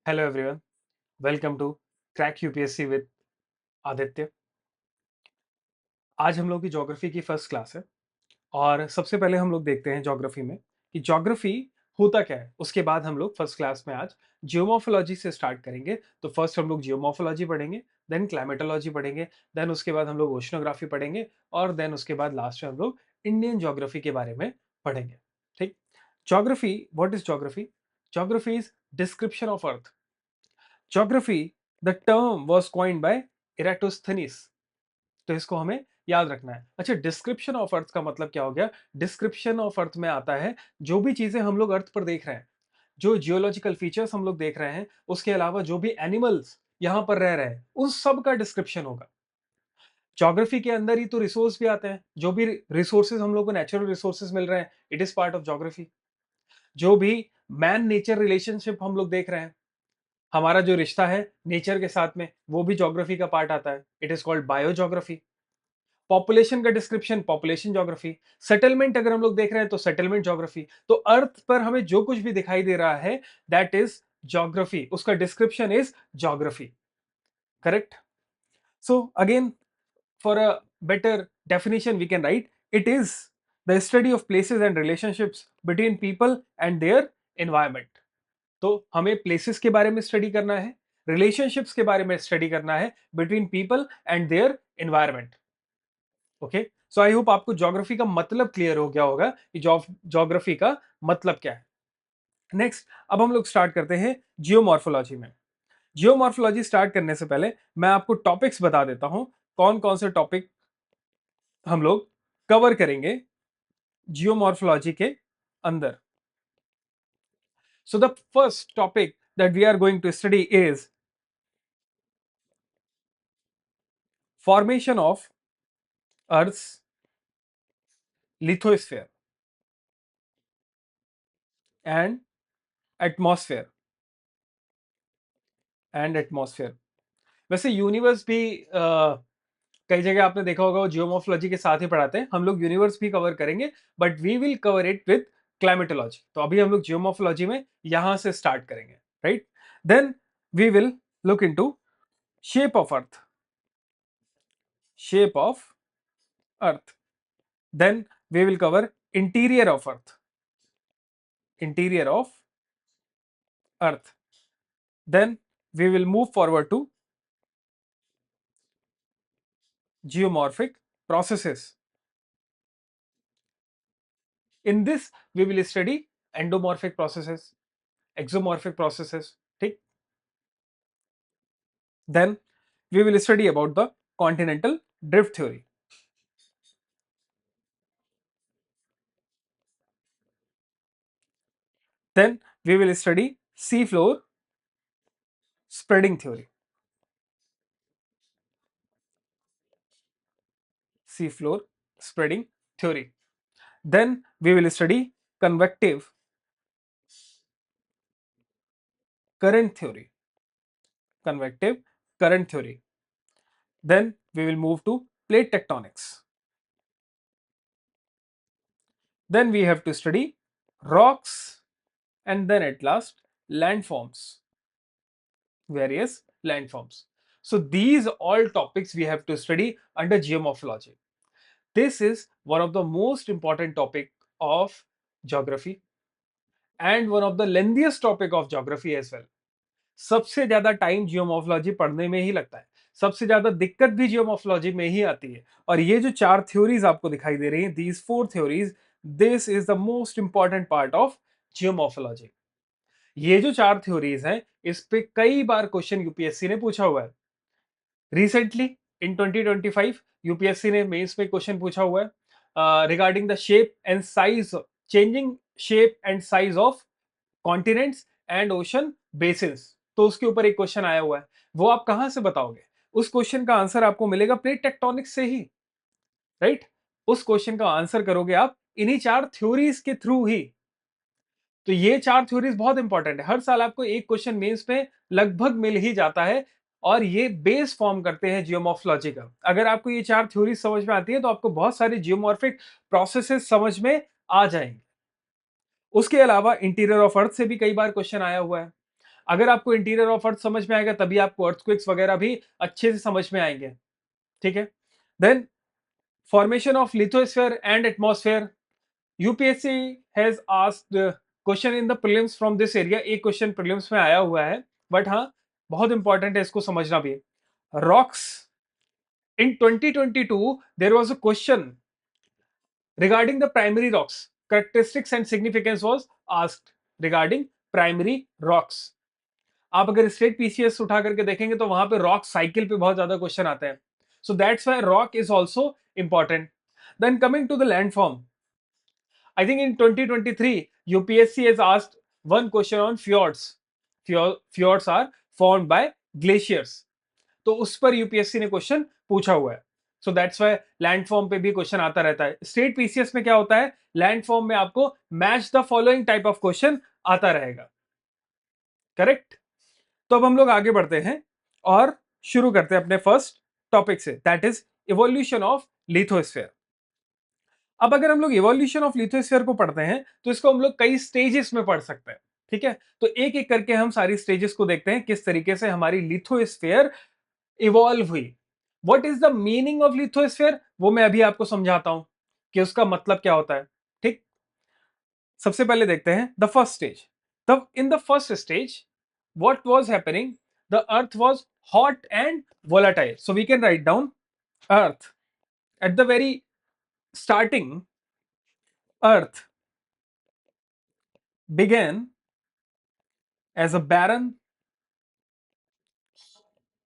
Hello everyone, welcome to crack UPSC with Aditya. आज हम लोग की ज्योग्राफी की फर्स्ट क्लास है और सबसे पहले हम लोग देखते हैं ज्योग्राफी में कि ज्योग्राफी होता क्या है। उसके बाद हम लोग फर्स्ट क्लास में आज जियोमॉर्फोलॉजी से स्टार्ट करेंगे। तो फर्स्ट हम लोग जियोमॉर्फोलॉजी पढ़ेंगे, देन क्लाइमेटोलॉजी पढ़ेंगे, देन उसके बाद हम लोग ओशनोग्राफी पढ़ेंगे और देन उसके बाद लास्ट में हम लोग इंडियन ज्योग्राफी के बारे में पढ़ेंगे। ठीक। Geography, what is geography? Geography is description of earth. Geography, the term was coined by Eratosthenes। तो इसको हमें याद रखना है। अच्छा, डिस्क्रिप्शन ऑफ अर्थ का मतलब क्या हो गया? डिस्क्रिप्शन ऑफ अर्थ में आता है जो भी चीजें हम लोग अर्थ पर देख रहे हैं, जो जियोलॉजिकल फीचर्स हम लोग देख रहे हैं, उसके अलावा जो भी एनिमल्स यहां पर रह रहे हैं, उन सब का डिस्क्रिप्शन होगा। ज्योग्राफी के अंदर ही तो रिसोर्स भी आते हैं। जो भी रिसोर्सेज हम लोग को नेचुरल रिसोर्सेज मिल रहे हैं, it is part of geography. जो भी मैन नेचर रिलेशनशिप हम लोग देख रहे हैं, हमारा जो रिश्ता है नेचर के साथ में, वो भी ज्योग्राफी का पार्ट आता है। It is called bio geography. Population का डिस्क्रिप्शन, पॉपुलेशन ज्योग्राफी। सेटलमेंट अगर हम लोग देख रहे हैं तो सेटलमेंट ज्योग्राफी। तो अर्थ पर हमें जो कुछ भी दिखाई दे रहा है, दैट इज ज्योग्राफी, उसका description is geography. Correct? So again, for a better definition we can write, it is the study of places and relationships between people and their environment. तो हमें प्लेसेस के बारे में स्टडी करना है, relationships के बारे में स्टडी करना है between people and their environment. Okay, so I hope आपको ज्योग्राफी का मतलब क्लियर हो गया होगा कि ज्योग्राफी का मतलब क्या है। नेक्स्ट, अब हम लोग स्टार्ट करते हैं जियोमॉर्फोलॉजी में। जियोमॉर्फोलॉजी स्टार्ट करने से पहले मैं आपको टॉपिक्स बता देता हूं, कौन कौन से टॉपिक हम लोग कवर करेंगे जियोमॉर्फोलॉजी के अंदर। So the first topic that we are going to study is formation of Earth's lithosphere and atmosphere वैसे यूनिवर्स भी कई जगह आपने देखा होगा वो जियोमॉर्फोलॉजी के साथ ही पढ़ाते हैं। हम लोग यूनिवर्स भी कवर करेंगे, but we will cover it with climatology. तो अभी हम लोग जियोमॉर्फोलॉजी में यहां से स्टार्ट करेंगे, right? Then we will look into shape of earth, shape of earth. Then we will cover interior of earth, interior of earth. Then we will move forward to geomorphic processes. In this, we will study endomorphic processes, exomorphic processes. ठीक? Then we will study about the continental drift theory. Then we will study seafloor spreading theory. Seafloor spreading theory. Then we will study convective current theory. Convective current theory. Then we will move to plate tectonics. Then we have to study rocks, and then at last landforms, various landforms. So these all topics we have to study under geomorphology. This is one of the most important topic of geography and one of the lengthiest topic of geography as well. सबसे ज्यादा time geomorphology पढ़ने में ही लगता है, सबसे ज्यादा दिक्कत भी जियोमॉर्फोलॉजी में ही आती है। और ये जो चार थ्योरीज आपको दिखाई दे रही हैं, these four theories, this is the most important part of geomorphology. ये जो चार थ्योरीज हैं, इस पे कई बार क्वेश्चन यूपीएससी ने पूछा हुआ है। रिसेंटली इन 2025 यूपीएससी ने मेंस में क्वेश्चन पूछा हुआ है regarding the shape and size, changing shape and size of continents and ocean basins. तो उसके ऊपर एक क्वेश्चन आया हुआ है, वो आप कहां से बताओगे? उस क्वेश्चन का आंसर आपको मिलेगा प्लेट टेक्टोनिक्स से ही, राइट? उस क्वेश्चन का आंसर करोगे आप इन्हीं चार थ्योरीज के थ्रू ही। तो ये चार थ्योरीज बहुत इंपॉर्टेंट है। हर साल आपको एक क्वेश्चन मेंस में लगभग मिल ही जाता है और ये बेस फॉर्म करते हैं जियोमॉर्फोलॉजी का। अगर आपको ये चार थ्योरीज समझ में आती है तो आपको बहुत सारे जियोमॉर्फिक प्रोसेसेस समझ में आ जाएंगे। उसके अलावा इंटीरियर ऑफ अर्थ से भी कई बार क्वेश्चन आया हुआ है। अगर आपको इंटीरियर ऑफ अर्थ समझ में आएगा तभी आपको अर्थक्वेक्स वगैरह भी अच्छे से समझ में आएंगे, ठीक है। Then formation of lithosphere and atmosphere, UPSC has asked question in the prelims from this area, एक क्वेश्चन प्रीलिम्स में आया हुआ है, बट हाँ बहुत इंपॉर्टेंट है, इसको समझना भी। Rocks, in 2022 there was a question regarding the primary rocks, characteristics and significance was asked regarding primary rocks। आप अगर स्टेट पीसीएस उठा करके देखेंगे तो वहां पे रॉक साइकिल पे बहुत ज्यादा क्वेश्चन आते हैं, so that's why rock is also important. Then coming to the landform, I think in 2023, UPSC has asked one question on fjords. Fjords are formed by glaciers. तो उस पर यूपीएससी ने question पूछा हुआ है। सो दैट्स वाई लैंडफॉर्म पे भी question आता रहता है। स्टेट पीसीएस में क्या होता है, लैंडफॉर्म में आपको match the following type of question आता रहेगा, करेक्ट। तो अब हम लोग आगे बढ़ते हैं और शुरू करते हैं अपने फर्स्ट टॉपिक से, that is evolution of lithosphere. अब अगर हम लोग इवोल्यूशन ऑफ लिथोस्फीयर को पढ़ते हैं तो इसको हम लोग कई स्टेजेस में पढ़ सकते हैं, ठीक है। तो एक एक करके हम सारी स्टेजेस को देखते हैं, किस तरीके से हमारी लिथोस्फीयर इवॉल्व हुई। What is the meaning of lithosphere, वो मैं अभी आपको समझाता हूं कि उसका मतलब क्या होता है, ठीक। सबसे पहले देखते हैं द फर्स्ट स्टेज। तब in the first stage what was happening, the earth was hot and volatile, so we can write down earth at the very starting, earth began as a barren,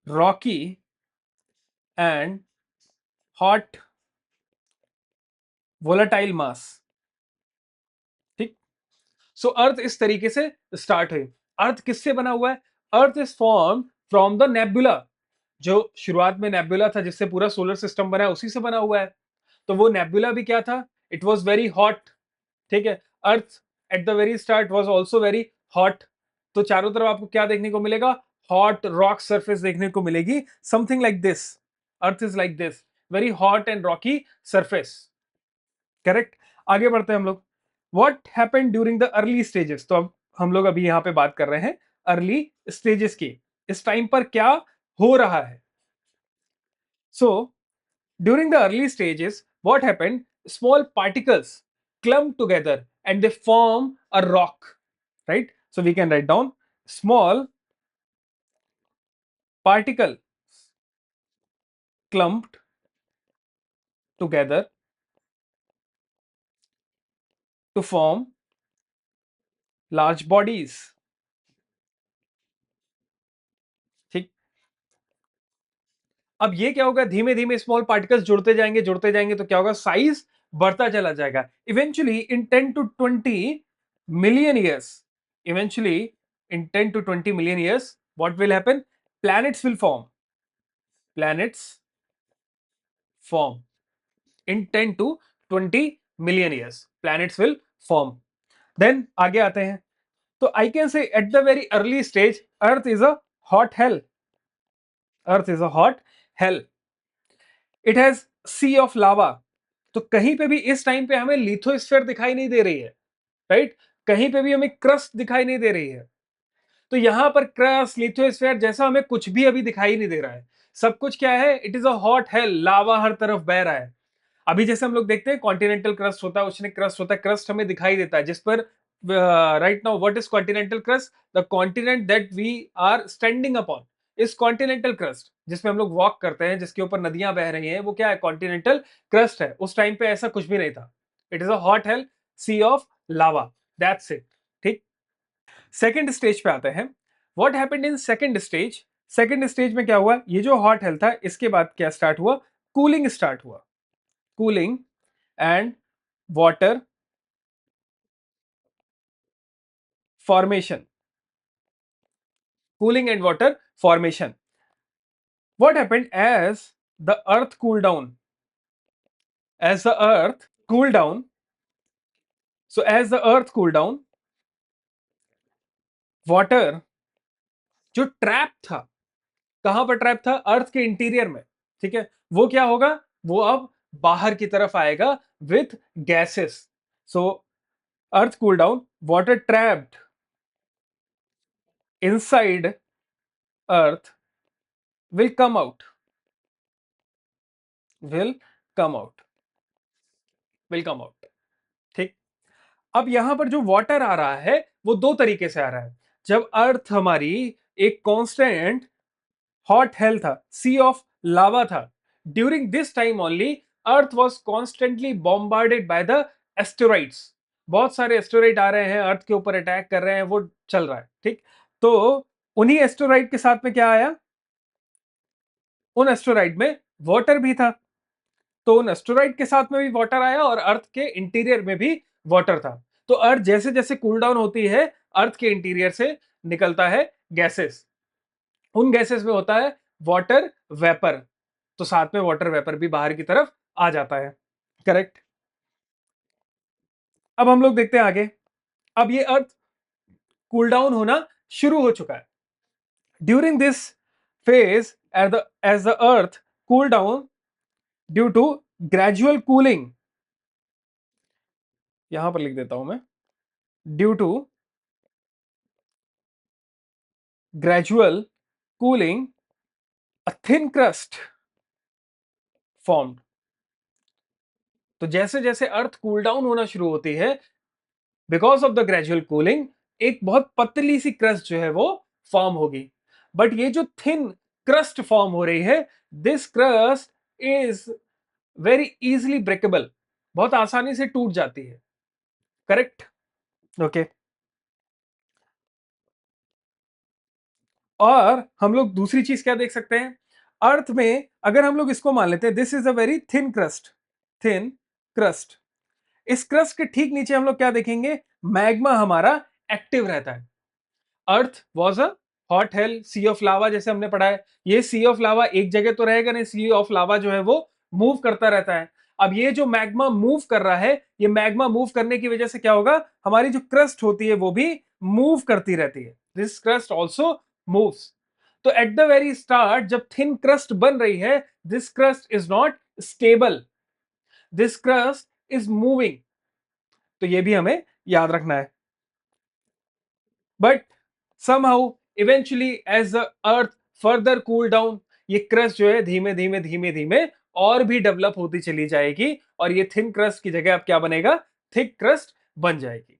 rocky and hot volatile mass, ठीक। सो अर्थ इस तरीके से start हुई। अर्थ किससे बना हुआ है, earth is form from the nebula, जो शुरुआत में नेबुला था जिससे पूरा सोलर सिस्टम बना है, उसी से बना हुआ है। तो वो नेबुला भी क्या था, इट वॉज वेरी हॉट, ठीक है। Earth at the very start was also very hot. तो चारों तरफ आपको क्या देखने को मिलेगा, हॉट रॉक सरफेस देखने को मिलेगी, something like this. Earth is like this, very hot and Rocky surface, correct. आगे बढ़ते हैं हम लोग। What happened during the early stages, तो अब हम लोग अभी यहां पे बात कर रहे हैं अर्ली स्टेजेस की, इस टाइम पर क्या हो रहा है। So during the early stages what happened, small particles clump together and they form a rock, right? So we can write down small particle clumped together to form large bodies, ठीक। अब ये क्या होगा, धीमे धीमे स्मॉल पार्टिकल्स जुड़ते जाएंगे तो क्या होगा, साइज बढ़ता चला जाएगा। Eventually in 10 to 20 million years, eventually in 10 to 20 million years what will happen, planets will form, planets form in 10 to 20 million years, planets will form। देन आगे आते हैं, तो I can say at the very early stage earth is a hot hell, earth is a hot hell, it has sea of lava. तो कहीं पे भी इस टाइम पे हमें लिथोस्फीयर दिखाई नहीं दे रही है, राइट। कहीं पे भी हमें क्रस्ट दिखाई नहीं दे रही है। तो यहां पर क्रस्ट लिथोस्फीयर जैसा हमें कुछ भी अभी दिखाई नहीं दे रहा है। सब कुछ क्या है, it is a hot hell, lava हर तरफ बह रहा है। अभी जैसे हम लोग देखते हैं कॉन्टिनेंटल क्रस्ट होता है, उसने क्रस्ट होता है, क्रस्ट हमें दिखाई देता है जिस पर right now what is continental crust, the continent that we are standing upon is continental crust, जिसमें हम लोग वॉक करते हैं, जिसके ऊपर नदियां बह रही हैं, वो क्या है, कॉन्टिनेंटल क्रस्ट है। उस टाइम पे ऐसा कुछ भी नहीं था, it is a hot hell, sea of lava, that's it, ठीक। सेकेंड स्टेज पे आते हैं, what happened in second stage. Second stage में क्या हुआ, ये जो हॉट हेल था इसके बाद क्या स्टार्ट हुआ, कूलिंग स्टार्ट हुआ, cooling and water formation, cooling and water formation। What happened as the earth cooled down, as the earth cooled down, so as the earth cooled down, water जो trap था, कहां पर trap था, अर्थ के interior में, ठीक है, वो क्या होगा, वो अब बाहर की तरफ आएगा with gases. So earth cool down, water trapped inside earth will come out, will come out, will come out। ठीक। अब यहां पर जो वाटर आ रहा है वो दो तरीके से आ रहा है। जब अर्थ हमारी एक कांस्टेंट हॉट हेल था, सी ऑफ लावा था, during this time only earth was constantly bombarded by the asteroids. बहुत सारे एस्टेरॉइड आ रहे हैं, अर्थ के ऊपर अटैक कर रहे हैं, वो चल रहा है। ठीक। तो उन्हीं एस्टेरॉइड के साथ में क्या आया, उन एस्टेरॉइड में वाटर भी था। तो उन एस्टेरॉइड के साथ में भी वाटर आया और अर्थ के इंटीरियर में भी वाटर था। तो अर्थ जैसे जैसे कूल डाउन होती है, अर्थ के इंटीरियर से निकलता है गैसेस। उन गैसेस में होता है वाटर वेपर, तो साथ में वाटर वेपर भी बाहर की तरफ आ जाता है। करेक्ट। अब हम लोग देखते हैं आगे। अब ये अर्थ कूल डाउन होना शुरू हो चुका है। During this phase as the earth cool down due to gradual cooling, यहां पर लिख देता हूं मैं, due to gradual cooling, a thin crust formed। तो जैसे जैसे अर्थ कूल डाउन होना शुरू होती है, because of the gradual cooling, एक बहुत पतली सी क्रस्ट जो है वो फॉर्म होगी। बट ये जो थिन क्रस्ट फॉर्म हो रही है, this crust is very easily breakable, बहुत आसानी से टूट जाती है। करेक्ट। ओके। और हम लोग दूसरी चीज क्या देख सकते हैं, अर्थ में अगर हम लोग इसको मान लेते हैं, this is a very thin crust, thin crust. इस क्रस्ट के ठीक नीचे हम लोग क्या देखेंगे, मैग्मा हमारा एक्टिव रहता है। Earth was a hot hell, sea of lava, जैसे हमने पढ़ा है। ये सी ऑफ लावा एक जगह तो रहेगा नहीं, सी ऑफ लावा जो है वो मूव करता रहता है। अब ये जो मैग्मा मूव कर रहा है, ये मैग्मा मूव करने की वजह से क्या होगा, हमारी जो क्रस्ट होती है वो भी मूव करती रहती है। This crust also moves. तो एट द वेरी स्टार्ट जब थिन क्रस्ट बन रही है, this crust is not stable, this crust is moving. तो ये भी हमें याद रखना है। But somehow eventually as the earth further cool down, ये क्रस्ट जो है धीमे धीमे धीमे धीमे और भी डेवलप होती चली जाएगी, और ये थिन क्रस्ट की जगह अब क्या बनेगा, थिक क्रस्ट बन जाएगी।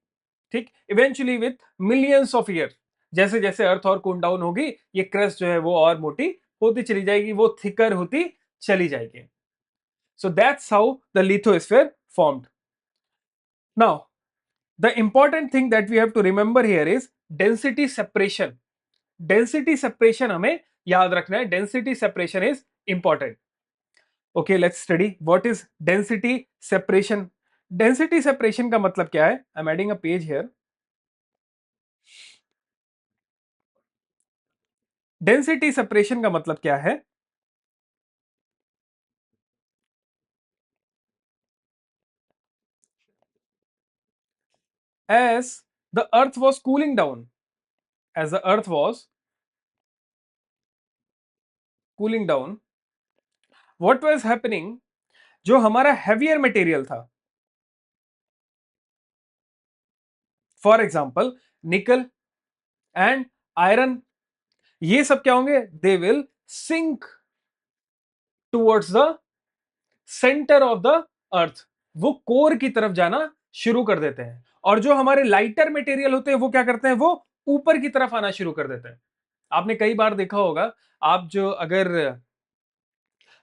ठीक। Eventually with millions of year, जैसे जैसे अर्थ और कूल डाउन होगी, ये क्रस्ट जो है वो और मोटी होती चली जाएगी, वो थिकर होती चली जाएगी। सो that's how the lithosphere formed. Now the important thing that we have to remember here is density separation। density separation हमें याद रखना है, density separation is important। okay, let's study what is density separation। density separation का मतलब क्या है, I'm adding a page here। density separation का मतलब क्या है, as the earth was cooling down, as the earth was cooling down, what was happening, जो हमारा heavier material था, for example nickel and iron, ये सब क्या होंगे, they will sink towards the centre of the earth, वो core की तरफ जाना शुरू कर देते हैं। और जो हमारे लाइटर मटेरियल होते हैं वो क्या करते हैं, वो ऊपर की तरफ आना शुरू कर देते हैं। आपने कई बार देखा होगा, आप जो अगर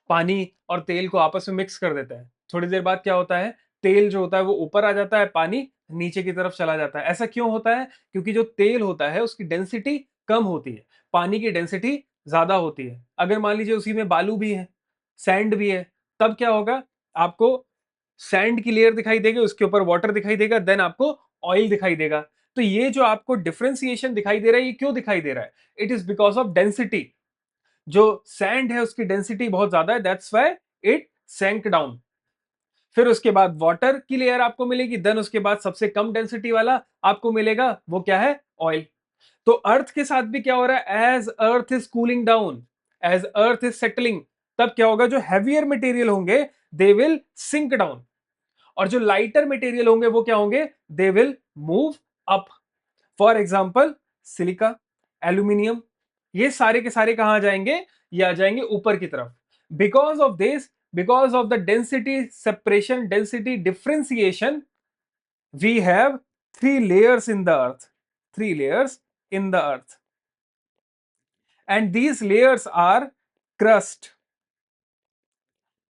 पानी और तेल को आपस में मिक्स कर देते हैं, थोड़ी देर बाद क्या होता है, तेल जो होता है वो ऊपर आ जाता है, पानी नीचे की तरफ चला जाता है। ऐसा क्यों होता है, क्योंकि जो तेल होता है उसकी डेंसिटी कम होती है, पानी की डेंसिटी ज्यादा होती है। अगर मान लीजिए उसी में बालू भी है, सैंड भी है, तब क्या होगा, आपको सैंड की लेयर दिखाई देगी, उसके ऊपर वाटर दिखाई देगा, देन आपको ऑयल दिखाई देगा। तो ये जो आपको डिफरेंशिएशन दिखाई दे रहा है, ये क्यों दिखाई दे रहा है, it is because of density. जो सैंड है उसकी डेंसिटी बहुत ज्यादा है, दैट्स व्हाई इट सैंक डाउन। फिर उसके बाद वाटर की लेयर आपको मिलेगी, देन उसके बाद सबसे कम डेंसिटी वाला आपको मिलेगा, वो क्या है, ऑयल। तो अर्थ के साथ भी क्या हो रहा है, as earth is cooling down, as earth is settling, तब क्या होगा, जो हैवियर मटेरियल होंगे दे विल सिंक डाउन, और जो लाइटर मटेरियल होंगे वो क्या होंगे, they will move up. For example silica, aluminium, ये सारे के सारे कहां आ जाएंगे? ये आ जाएंगे ऊपर की तरफ। Because of this, because of the density separation, density differentiation, we have three layers in the earth, three layers in the earth, and these layers are crust,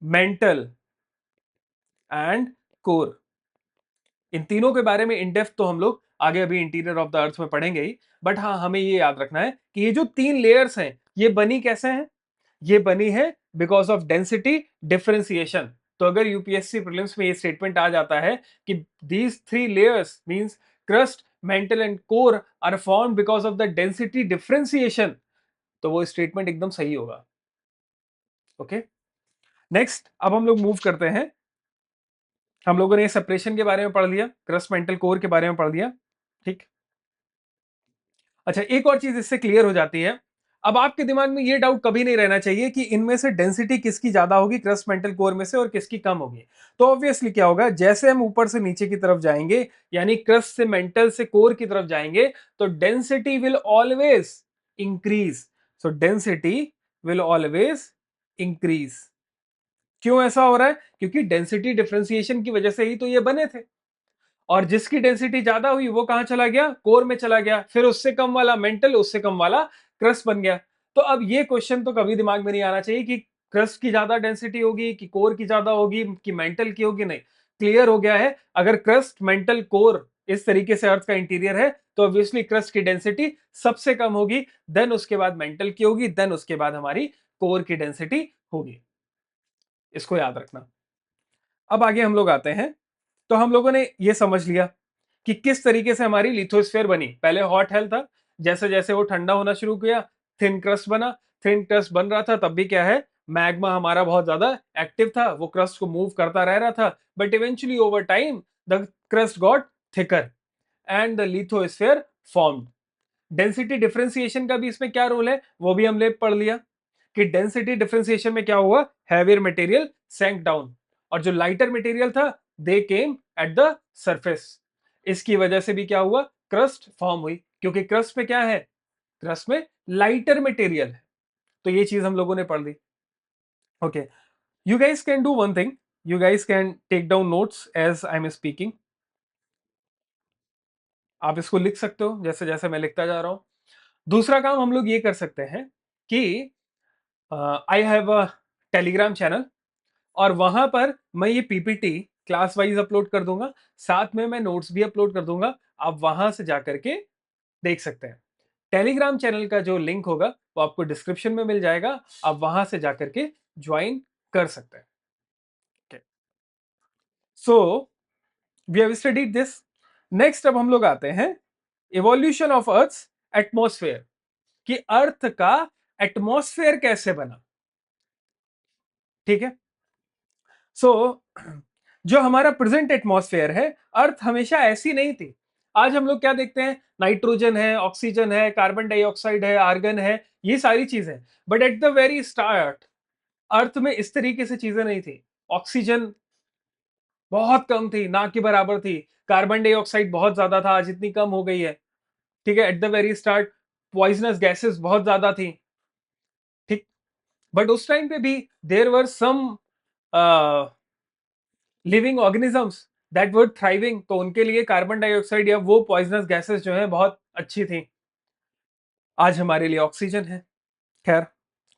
mantle and core। इन तीनों के बारे में इन डेप्थ तो हम लोग आगे अभी इंटीरियर ऑफ द अर्थ में पढ़ेंगे ही, बट हाँ हमें ये याद रखना है कि ये जो तीन लेयर्स हैं ये बनी कैसे हैं? ये बनी है बिकॉज ऑफ डेंसिटी डिफरेंशिएशन। तो अगर यूपीएससी प्रीलिम्स में ये स्टेटमेंट आ जाता है कि these three layers means crust, mantle and core are formed because of the density differentiation, तो वो स्टेटमेंट एकदम सही होगा। ओके, नेक्स्ट अब हम लोग मूव करते हैं। हम लोगों ने सेपरेशन के बारे में पढ़ लिया, क्रस्ट मेंटल कोर के बारे में पढ़ लिया, ठीक। अच्छा, एक और चीज इससे क्लियर हो जाती है। अब आपके दिमाग में ये डाउट कभी नहीं रहना चाहिए कि इनमें से डेंसिटी किसकी ज्यादा होगी, क्रस्ट मेंटल कोर में से, और किसकी कम होगी। तो ऑब्वियसली क्या होगा, जैसे हम ऊपर से नीचे की तरफ जाएंगे, यानी क्रस्ट से मेंटल से कोर की तरफ जाएंगे, तो density will always increase. So density will always increase. क्यों ऐसा हो रहा है? क्योंकि डेंसिटी डिफरेंशिएशन की वजह से ही तो ये बने थे। और जिसकी डेंसिटी ज्यादा हुई वो कहां चला गया? कोर में चला गया। फिर उससे कम वाला मेंटल, उससे कम वाला क्रस्ट बन गया। तो अब ये क्वेश्चन तो कभी दिमाग में नहीं आना चाहिए कि क्रस्ट की ज्यादा डेंसिटी होगी कि कोर की ज्यादा होगी कि मेंटल की होगी। नहीं, क्लियर हो गया है। अगर क्रस्ट, मेंटल, कोर इस तरीके से अर्थ का इंटीरियर है तो ऑब्वियसली क्रस्ट की डेंसिटी सबसे कम होगी, देन उसके बाद मेंटल की होगी, देन उसके बाद हमारी कोर की डेंसिटी होगी। इसको याद रखना। अब आगे हम लोग आते हैं। तो हम लोगों ने ये समझ लिया कि किस तरीके से हमारी लिथोस्फीयर बनी। पहले हॉट हेल था, जैसे जैसे वो ठंडा होना शुरू किया थिन क्रस्ट बना। थिन क्रस्ट बन रहा था तब भी क्या है, मैग्मा हमारा बहुत ज्यादा एक्टिव था, वो क्रस्ट को मूव करता रह रहा था, but eventually over time the crust got thicker and the lithosphere formed. Density differentiation का भी इसमें क्या रोल है वो भी हमने पढ़ लिया कि डेंसिटी डिफरेंशिएशन में क्या हुआ, हैवियर मटेरियल सैंक डाउन और जो लाइटर मटेरियल था दे केम एट द सरफेस। इसकी वजह से भी क्या हुआ, क्रस्ट फॉर्म हुई, क्योंकि क्रस्ट में क्या है, क्रस्ट में लाइटर मटेरियल है। तो ये चीज हम लोगों ने पढ़ ली। Okay, you guys can do one thing, you guys can take down notes as I am speaking. आप इसको लिख सकते हो जैसे जैसे मैं लिखता जा रहा हूं। दूसरा काम हम लोग ये कर सकते हैं कि I have a Telegram channel, और वहां पर मैं ये पीपीटी क्लास वाइज अपलोड कर दूंगा, साथ में मैं नोट्स भी अपलोड कर दूंगा। आप वहां से जाकर के देख सकते हैं। टेलीग्राम चैनल का जो लिंक होगा वो आपको डिस्क्रिप्शन में मिल जाएगा, आप वहां से जाकर के ज्वाइन कर सकते हैं। So we have studied this. Next अब हम लोग आते हैं इवोल्यूशन ऑफ अर्थ एटमॉस्फेयर, कि अर्थ का एटमॉस्फेयर कैसे बना। ठीक है, सो जो हमारा प्रेजेंट एटमॉस्फेयर है, अर्थ हमेशा ऐसी नहीं थी। आज हम लोग क्या देखते हैं, नाइट्रोजन है, ऑक्सीजन है, कार्बन डाइऑक्साइड है, आर्गन है, ये सारी चीजें। But at the very start earth में इस तरीके से चीजें नहीं थी। ऑक्सीजन बहुत कम थी, ना के बराबर थी। कार्बन डाइऑक्साइड बहुत ज्यादा था, आज इतनी कम हो गई है। ठीक है, at the very start poisonous gases बहुत ज्यादा थी। ठीक, बट उस टाइम पे भी there were some living organisms that were thriving, तो उनके लिए कार्बन डाइऑक्साइड या वो पॉइजनस गैसेस जो है बहुत अच्छी थी। आज हमारे लिए ऑक्सीजन है। खैर,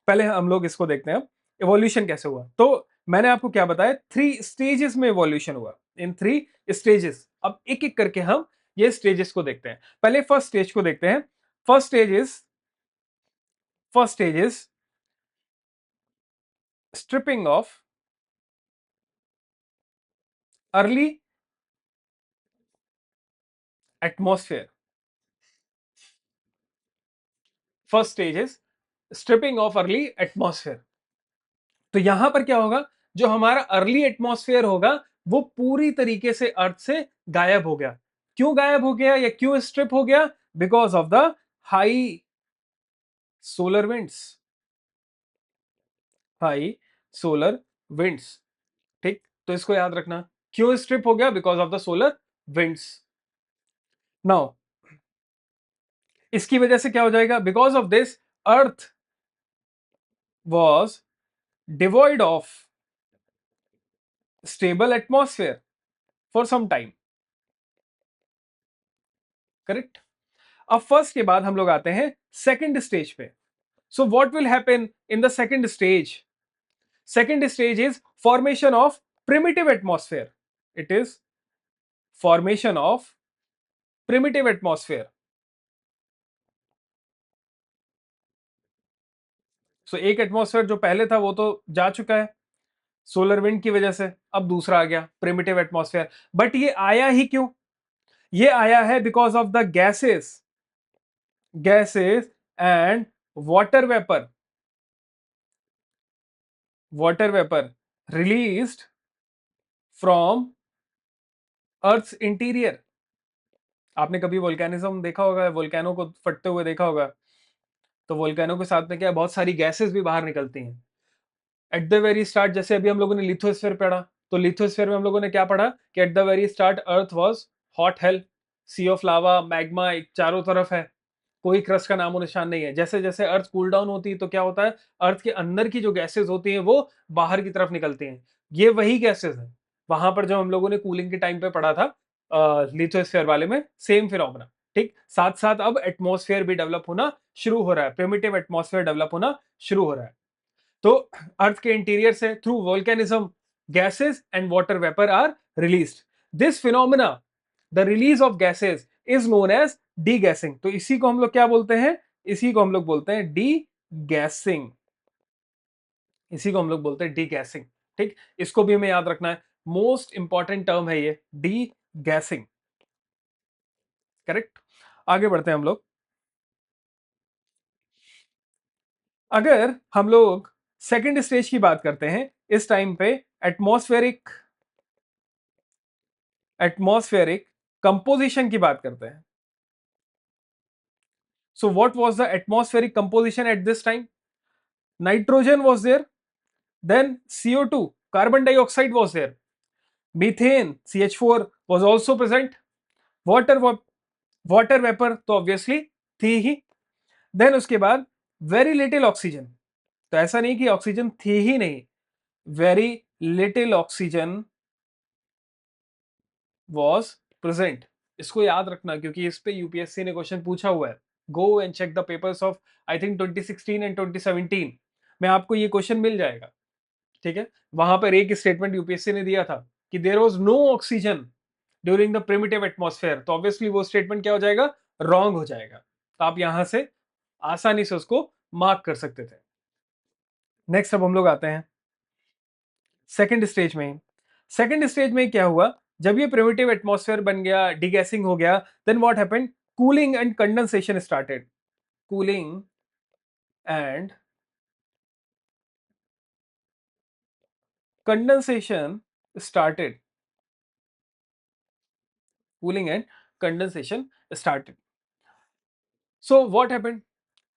पहले हम लोग इसको देखते हैं इवोल्यूशन कैसे हुआ। तो मैंने आपको क्या बताया, थ्री स्टेजेस में इवोल्यूशन हुआ, इन थ्री स्टेजेस। अब एक एक करके हम ये स्टेजेस को देखते हैं। पहले फर्स्ट स्टेज को देखते हैं। First stage is first stage is stripping of early atmosphere. First stage is stripping of early atmosphere. तो यहां पर क्या होगा, जो हमारा अर्ली एटमॉस्फेयर होगा वो पूरी तरीके से अर्थ से गायब हो गया। क्यों गायब हो गया या क्यों स्ट्रिप हो गया? Because of the high solar winds, high solar winds. ठीक, तो इसको याद रखना, क्यों स्ट्रिप हो गया, because of the solar winds. Now इसकी वजह से क्या हो जाएगा, because of this earth was devoid of stable atmosphere for some time. Correct. अब फर्स्ट के बाद हम लोग आते हैं सेकेंड स्टेज पे। So what will happen in the second stage? Second stage is formation of primitive atmosphere. It is formation of primitive atmosphere. So एक atmosphere जो पहले था वो तो जा चुका है सोलर विंड की वजह से, अब दूसरा आ गया प्रिमिटिव एटमॉस्फेयर। बट ये आया ही क्यों? ये आया है because of the gases and water vapour, water vapour released from earth's interior. आपने कभी वोल्केनिज्म देखा होगा, वोल्केनो को फटते हुए देखा होगा, तो वोल्केनो के साथ में क्या है, बहुत सारी गैसेस भी बाहर निकलती हैं एट द वेरी स्टार्ट। जैसे अभी हम लोगों ने लिथोस्फीयर पढ़ा, तो लिथोस्फीयर में हम लोगों ने क्या पढ़ा कि at the very start earth was hot hell, sea of lava, magma एक चारों तरफ है, कोई क्रस्ट का नामो निशान नहीं है। जैसे जैसे अर्थ कूल डाउन होती है तो क्या होता है, अर्थ के अंदर की जो गैसेस होती हैं वो बाहर की तरफ निकलती हैं। ये वही गैसेस हैं वहां पर जो हम लोगों ने कूलिंग के टाइम पे पढ़ा था लिथोस्फीयर वाले में, सेम फिनोमेना। ठीक, साथ साथ अब एटमॉस्फेयर भी डेवलप होना शुरू हो रहा है, प्रिमिटिव एटमॉस्फेयर डेवलप होना शुरू हो रहा है। तो अर्थ के इंटीरियर से through volcanism gases and water vapour are released. This phenomena, the release of gases, is known as degassing. तो इसी को हम लोग क्या बोलते हैं, इसी को हम लोग बोलते हैं डी गैसिंग। इसी को हम लोग बोलते हैं डी गैसिंग। ठीक, इसको भी हमें याद रखना है, मोस्ट इंपॉर्टेंट टर्म है ये डी गैसिंग। करेक्ट। आगे बढ़ते हैं हम लोग। अगर हम लोग सेकेंड स्टेज की बात करते हैं, इस टाइम पे एटमॉस्फेरिक एटमॉस्फेरिक कंपोजिशन की बात करते हैं। So what was the atmospheric composition at this time? Nitrogen was there, then CO2 carbon dioxide was there, methane CH4 was also present, water water vapour तो ऑब्वियसली थी ही, then उसके बाद very little oxygen. तो ऐसा नहीं कि oxygen थी ही नहीं, very little oxygen was present। इसको याद रखना क्योंकि इस पे यूपीएससी ने क्वेश्चन पूछा हुआ है। Go and check the papers of I think 2016 and 2017 में आपको ये क्वेश्चन मिल जाएगा। ठीक है, वहां पर एक स्टेटमेंट यूपीएससी ने दिया था कि there was no oxygen during the primitive atmosphere, तो ऑब्वियसली वो स्टेटमेंट क्या हो जाएगा, रॉन्ग हो जाएगा। तो आप यहां से आसानी से उसको मार्क कर सकते थे। नेक्स्ट अब हम लोग आते हैं सेकेंड स्टेज में। सेकेंड स्टेज में क्या हुआ, जब ये प्रिमिटिव एटमॉस्फेयर बन गया, डिगैसिंग हो गया, then what happened, cooling and condensation started. Cooling and condensation started. Cooling and condensation started. So what happened,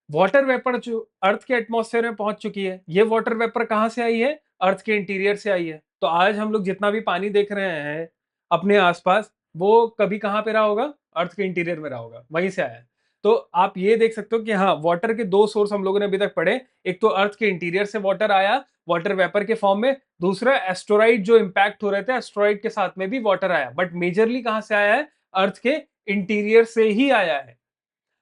water vapour जो अर्थ के एटमॉस्फेयर में पहुंच चुकी है, ये वाटर वेपर कहां से आई है, अर्थ के इंटीरियर से आई है। तो आज हम लोग जितना भी पानी देख रहे हैं अपने आसपास, वो कभी कहां पे रहा होगा, अर्थ के इंटीरियर में रहा होगा, वहीं से आया है। तो आप ये देख सकते हो कि हाँ, वाटर के दो सोर्स हम लोगों ने अभी तक पढ़े, एक तो अर्थ के इंटीरियर से वाटर आया वाटर वेपर के फॉर्म में, दूसरा एस्ट्रॉइड जो इंपैक्ट हो रहे थे, एस्ट्रॉइड के साथ में भी वाटर आया, बट मेजरली कहां से आया है, अर्थ के इंटीरियर से ही आया है।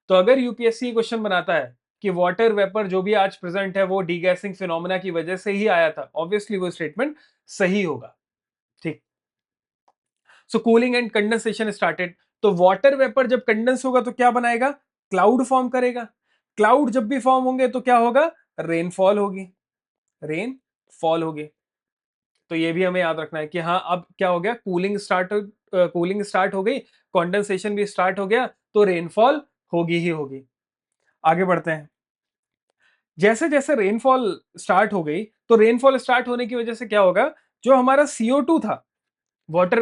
तो अगर यूपीएससी क्वेश्चन बनाता है कि वाटर वेपर जो भी आज प्रेजेंट है वो डीगैसिंग फिनोमेना की वजह से ही आया था, ऑब्वियसली वो स्टेटमेंट सही होगा। ठीक, सो कूलिंग एंड कंडेंसेशन स्टार्टेड। तो वाटर वेपर जब कंडेंस होगा तो क्या बनाएगा, क्लाउड फॉर्म करेगा। क्लाउड जब भी फॉर्म होंगे तो क्या होगा, रेनफॉल होगी, रेन फॉल होगी। तो ये भी हमें याद रखना है कि हाँ, अब क्या हो गया, कूलिंग स्टार्ट हो गई, कंडेंसेशन भी स्टार्ट हो गया, तो रेनफॉल होगी ही होगी। आगे बढ़ते हैं। जैसे जैसे रेनफॉल स्टार्ट हो गई, तो रेनफॉल स्टार्ट होने की वजह से क्या होगा, जो हमारा CO2 था, वाटर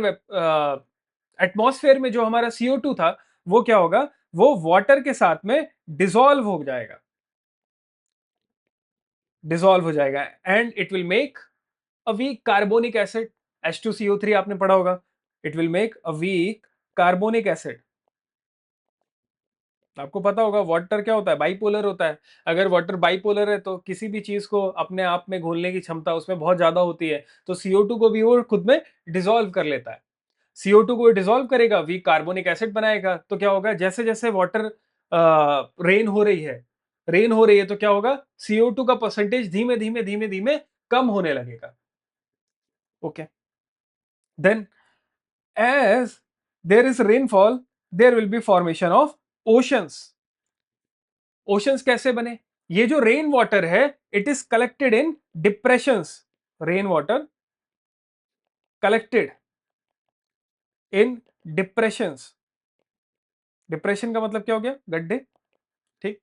एटमॉस्फेयर में जो हमारा CO2 था, वो क्या होगा, वो वाटर के साथ में डिसॉल्व हो जाएगा, डिसॉल्व हो जाएगा, and it will make a weak carbonic acid, H2CO3 आपने पढ़ा होगा, it will make a weak carbonic acid. आपको पता होगा वाटर क्या होता है, बाइपोलर होता है। अगर वाटर बाइपोलर है तो किसी भी चीज को अपने आप में घोलने की क्षमता उसमें बहुत ज्यादा होती है, तो CO2 को भी वो खुद में डिसॉल्व कर लेता है। CO2 को डिसॉल्व करेगा, वीक कार्बोनिक एसिड बनाएगा, तो क्या होगा, जैसे जैसे वाटर रेन हो रही है, रेन हो रही है तो क्या होगा, CO2 का परसेंटेज धीमे धीमे धीमे धीमे कम होने लगेगा। Okay, then as there is rainfall, there will be formation of oceans. Oceans कैसे बने? ये जो रेन वाटर है, it is collected in depressions. Rain water collected in depressions. Depression का मतलब क्या हो गया, गड्ढे। ठीक,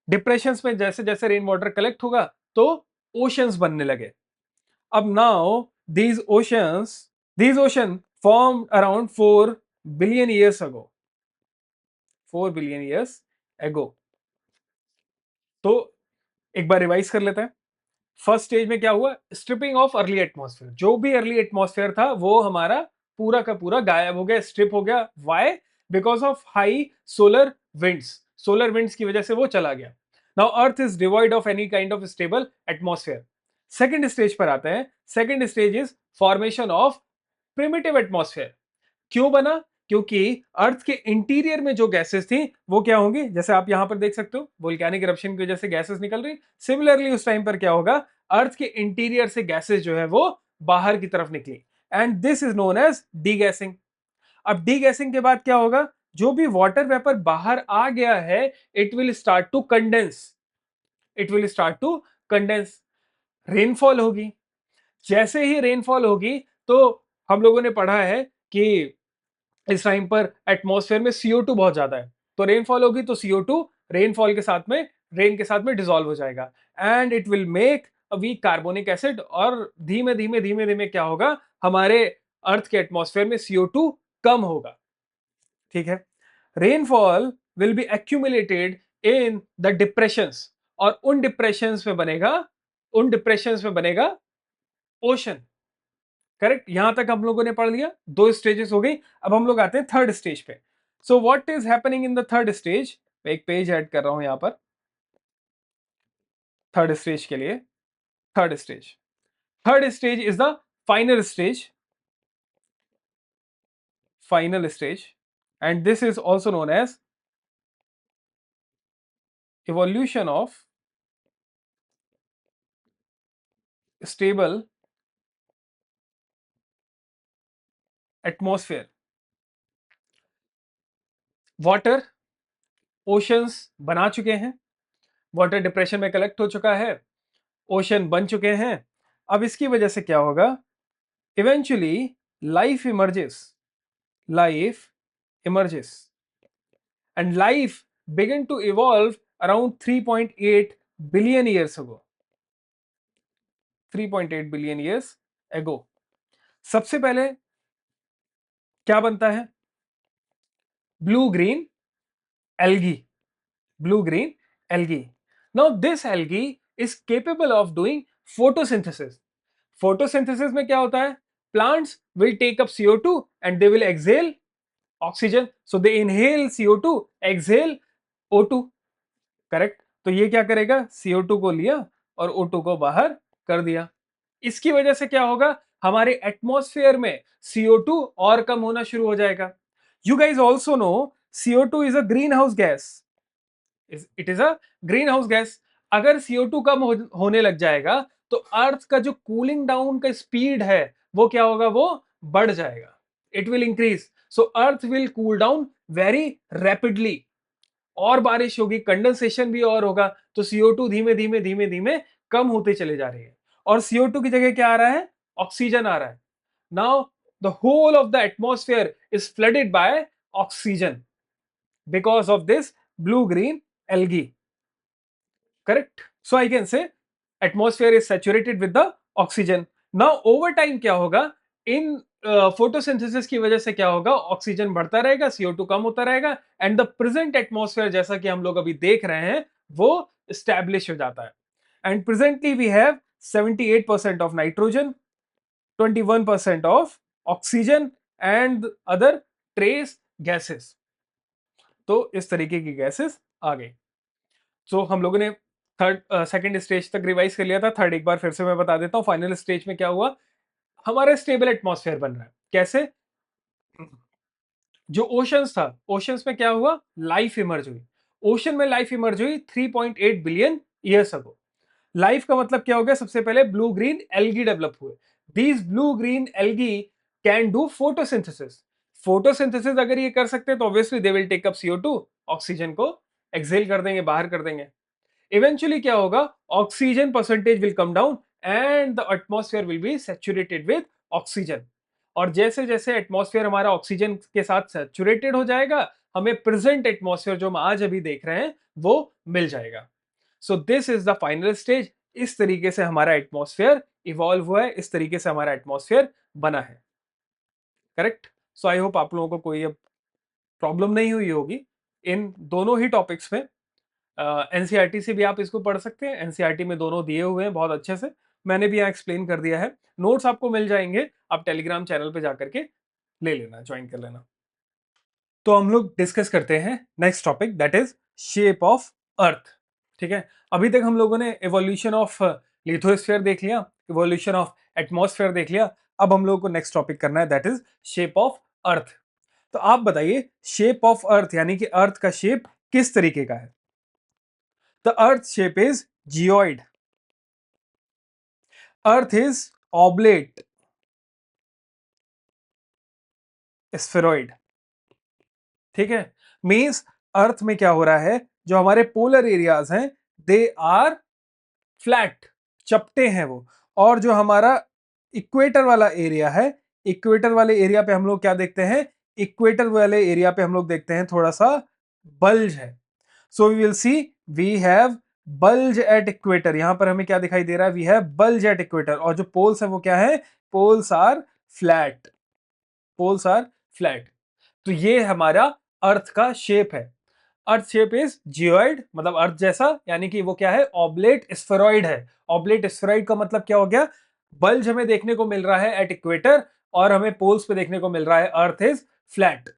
डिप्रेशंस में जैसे जैसे रेन वाटर कलेक्ट होगा तो ओशंस बनने लगे। अब now these oceans, these ocean formed around 4 billion years ago, 4 billion years ago। तो एक बार रिवाइज कर लेते हैं। फर्स्ट स्टेज में क्या हुआ, स्ट्रिपिंग ऑफ अर्ली एटमॉस्फेयर। जो भी अर्ली एटमॉस्फेयर था वो हमारा पूरा का पूरा गायब हो गया, स्ट्रिप हो गया। Why? Because of high solar winds. Solar winds की वजह से वो चला गया। Now earth is devoid of any kind of stable atmosphere. Second stage पर आते हैं। Second stage is formation of primitive atmosphere. क्यों बना? क्योंकि अर्थ के इंटीरियर में जो गैसेस थी वो क्या होंगी, जैसे आप यहां पर देख सकते हो, वोल्केनिक इरप्शन की वजह से गैसेस निकल रही। सिमिलरली उस टाइम पर क्या होगा, अर्थ के इंटीरियर से गैसेस जो है वो बाहर की तरफ निकली, and this is known as degassing. अब डीगैसिंग के बाद क्या होगा, जो भी वाटर वेपर बाहर आ गया है, it will start to condense. It will start to condense. Rainfall होगी। जैसे ही रेनफॉल होगी तो हम लोगों ने पढ़ा है कि इस टाइम पर एटमॉस्फेयर में CO2 बहुत ज्यादा है, तो रेनफॉल होगी तो CO2 रेनफॉल के साथ में, रेन के साथ में डिसॉल्व हो जाएगा, and it will make a weak carbonic acid. और धीमे धीमे धीमे धीमे क्या होगा, हमारे अर्थ के एटमॉस्फेयर में CO2 कम होगा। ठीक है, rainfall will be accumulated in the depressions, और उन डिप्रेशंस में बनेगा, उन डिप्रेशंस में बनेगा ओशन। करेक्ट, यहां तक हम लोगों ने पढ़ लिया, दो स्टेजेस हो गई। अब हम लोग आते हैं थर्ड स्टेज पे। So what is happening in the third stage? मैं एक पेज ऐड कर रहा हूं यहां पर थर्ड स्टेज के लिए। Third stage, third stage is the final stage, final stage, and this is also known as evolution of stable atmosphere. Water oceans बना चुके हैं, वाटर डिप्रेशन में कलेक्ट हो चुका है, ओशन बन चुके हैं। अब इसकी वजह से क्या होगा, eventually life emerges, life emerges, and life began to evolve around 3.8 billion years ago, 3.8 billion years ago। सबसे पहले क्या बनता है, blue green algae, blue green algae. Now this algae is capable of doing photosynthesis. Photosynthesis में क्या होता है, plants will take up CO2 and they will exhale oxygen, so they inhale CO2, exhale O2। Correct, तो ये क्या करेगा, CO2 को लिया और O2 को बाहर कर दिया। इसकी वजह से क्या होगा, हमारे एटमॉस्फेयर में CO2 और कम होना शुरू हो जाएगा। You guys also know CO2 is a greenhouse gas, it is a greenhouse gas. अगर CO2 कम होने लग जाएगा तो अर्थ का जो कूलिंग डाउन का स्पीड है वो क्या होगा, वो बढ़ जाएगा, it will increase. So earth will cool down very rapidly, और बारिश होगी, कंडेंसेशन भी और होगा, तो CO2 धीमे धीमे धीमे धीमे कम होते चले जा रही है, और CO2 की जगह क्या आ रहा है, ऑक्सीजन आ रहा है। Now the whole of the atmosphere is flooded by oxygen because of this blue green algae. Correct, so I can say atmosphere is saturated with the oxygen. Now over time क्या होगा, in photosynthesis की वजह से क्या होगा, oxygen बढ़ता रहेगा, CO2 कम होता रहेगा, एंड द प्रेजेंट एटमॉस्फेयर जैसा कि हम लोग अभी देख रहे हैं वो स्टैब्लिश हो जाता है। And presently we have 78% of nitrogen, 21% of oxygen and other trace gases. तो इस तरीके की गैसेस आ गई। सो हम लोगों ने थर्ड सेकंड स्टेज तक रिवाइज कर लिया था। थर्ड एक बार फिर से मैं बता देता हूँ। फाइनल स्टेज में क्या हुआ, हमारा स्टेबल एटमॉस्फेयर बन रहा है। कैसे? जो ओशंस था, ओशंस में क्या हुआ, लाइफ इमर्ज हुई। ओशन में लाइफ इमर्ज हुई 3.8 बिलियन ईयर्स अगो। लाइफ का मतलब क्या हो गया, सबसे पहले ब्लू ग्रीन एल्गी डेवलप हुए। These blue green algae can do photosynthesis. Photosynthesis अगर ये कर सकते हैं तो obviously they will take up CO2, oxygen को एक्सेल कर देंगे, बाहर कर देंगे। इवेंचुअली क्या होगा, oxygen percentage will come down and the atmosphere will be saturated with oxygen. और जैसे जैसे एटमॉस्फेयर हमारा ऑक्सीजन के साथ सैचुरेटेड हो जाएगा, हमें प्रेजेंट एटमॉस्फेयर जो हम आज अभी देख रहे हैं वो मिल जाएगा। सो this is the final stage. इस तरीके से हमारा एटमॉस्फेयर इवॉल्व हुआ है, इस तरीके से हमारा एटमॉस्फेयर बना है। करेक्ट? सो आई होप आप लोगों को कोई प्रॉब्लम नहीं हुई होगी इन दोनों ही टॉपिक्स में। एनसीईआरटी से भी आप इसको पढ़ सकते हैं, एनसीईआरटी में दोनों दिए हुए हैं बहुत अच्छे से। मैंने भी यहाँ एक्सप्लेन कर दिया है। नोट्स आपको मिल जाएंगे, आप टेलीग्राम चैनल पे जाकर के ले लेना, ज्वाइन कर लेना। तो हम लोग डिस्कस करते हैं next topic, that is shape of earth. ठीक है, अभी तक हम लोगों ने एवोल्यूशन ऑफ लिथोस्फीयर देख लिया, एवोल्यूशन ऑफ एटमॉस्फेयर देख लिया। अब हम लोगों को नेक्स्ट टॉपिक करना है, that is shape of earth. तो आप बताइए, शेप ऑफ अर्थ यानी कि अर्थ का शेप किस तरीके का है? The earth shape is geoid. Earth is oblate, spheroid. ठीक है, मीन्स अर्थ में क्या हो रहा है, जो हमारे पोलर एरियाज हैं दे आर फ्लैट, चपटे हैं वो। और जो हमारा इक्वेटर वाला एरिया है, इक्वेटर वाले एरिया पे हम लोग क्या देखते हैं, इक्वेटर वाले एरिया पे हम लोग देखते हैं थोड़ा सा बल्ज है। So we will see we have bulge at equator. यहां पर हमें क्या दिखाई दे रहा है, we have bulge at equator. और जो पोल्स है वो क्या है, poles are flat, poles are flat. तो ये हमारा अर्थ का शेप है। अर्थ शेप इज जियोइड, मतलब अर्थ जैसा, यानी कि वो क्या है, ऑब्लेट स्फेरॉइड है। ऑब्लेट स्फेरॉइड का मतलब क्या हो गया, बल्ज हमें देखने को मिल रहा है एट इक्वेटर और हमें पोल्स पे देखने को मिल रहा है अर्थ इज फ्लैट।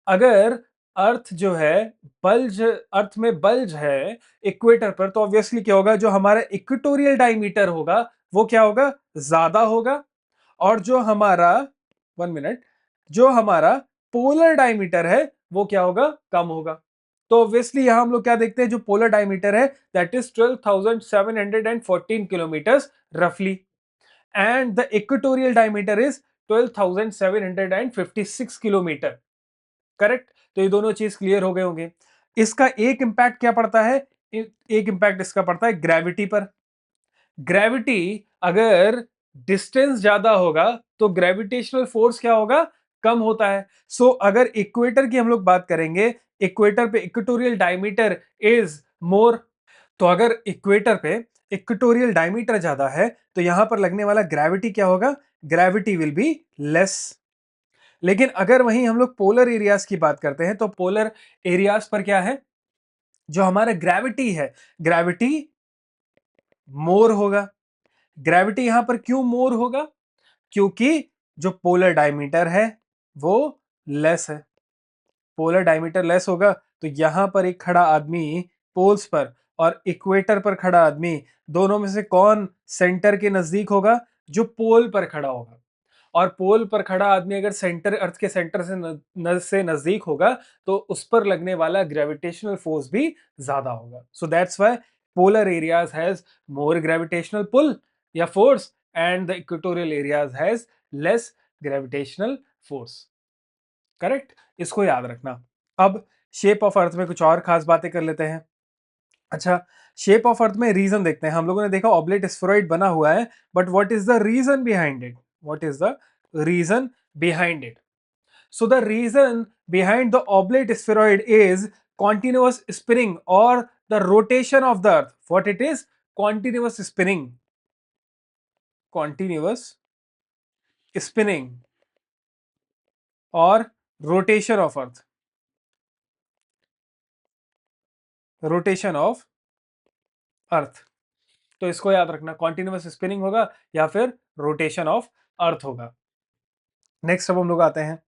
अगर अर्थ जो है बल्ज, अर्थ में बल्ज है इक्वेटर पर, तो ऑब्वियसली क्या होगा, जो हमारा इक्वेटोरियल डायमीटर होगा वो क्या होगा, ज्यादा होगा। और जो हमारा, 1 मिनट, जो हमारा पोलर डायमीटर है वो क्या होगा, कम होगा। तो ऑब्वियसली यहां हम लोग क्या देखते हैं, जो पोलर डायमीटर है दैट इज 12,714 किलोमीटर रफली, and the equatorial diameter is 12,756 kilometre. Correct? तो ये दोनों चीज क्लियर हो गए होंगे। इसका एक इंपैक्ट क्या पड़ता है, एक इंपैक्ट इसका पड़ता है ग्रेविटी पर। ग्रेविटी, अगर डिस्टेंस ज्यादा होगा तो ग्रेविटेशनल फोर्स क्या होगा, कम होता है। सो अगर इक्वेटर की हम लोग बात करेंगे, इक्वेटर पे इक्वेटोरियल डायमीटर इज मोर। तो अगर इक्वेटर पे इक्वेटोरियल डायमीटर ज्यादा है तो यहां पर लगने वाला ग्रेविटी क्या होगा, ग्रेविटी विल बी लेस। लेकिन अगर वहीं हम लोग पोलर एरियाज की बात करते हैं तो पोलर एरियाज पर क्या है, जो हमारा ग्रेविटी है, ग्रेविटी मोर होगा। ग्रेविटी यहां पर क्यों मोर होगा, क्योंकि जो पोलर डायमीटर है वो लेस है। पोलर डायमीटर लेस होगा तो यहां पर एक खड़ा आदमी पोल्स पर और इक्वेटर पर खड़ा आदमी, दोनों में से कौन सेंटर के नजदीक होगा, जो पोल पर खड़ा होगा। और पोल पर खड़ा आदमी अगर सेंटर, अर्थ के सेंटर से से नजदीक होगा तो उस पर लगने वाला ग्रेविटेशनल फोर्स भी ज्यादा होगा। So that's why polar areas has more gravitational pull या force and the equatorial areas has less gravitational force. Correct? इसको याद रखना। अब शेप ऑफ अर्थ में कुछ और खास बातें कर लेते हैं। अच्छा, शेप ऑफ अर्थ में रीजन देखते हैं। हम लोगों ने देखा ऑब्लेट स्फेरॉइड बना हुआ है, but what is the reason behind it, what is the reason behind it? So the reason behind the oblate spheroid is continuous spinning or the rotation of the earth. What it is? Continuous spinning, continuous spinning or rotation of earth, rotation of earth। तो इसको याद रखना, continuous spinning होगा या फिर rotation of earth होगा। Next अब हम लोग आते हैं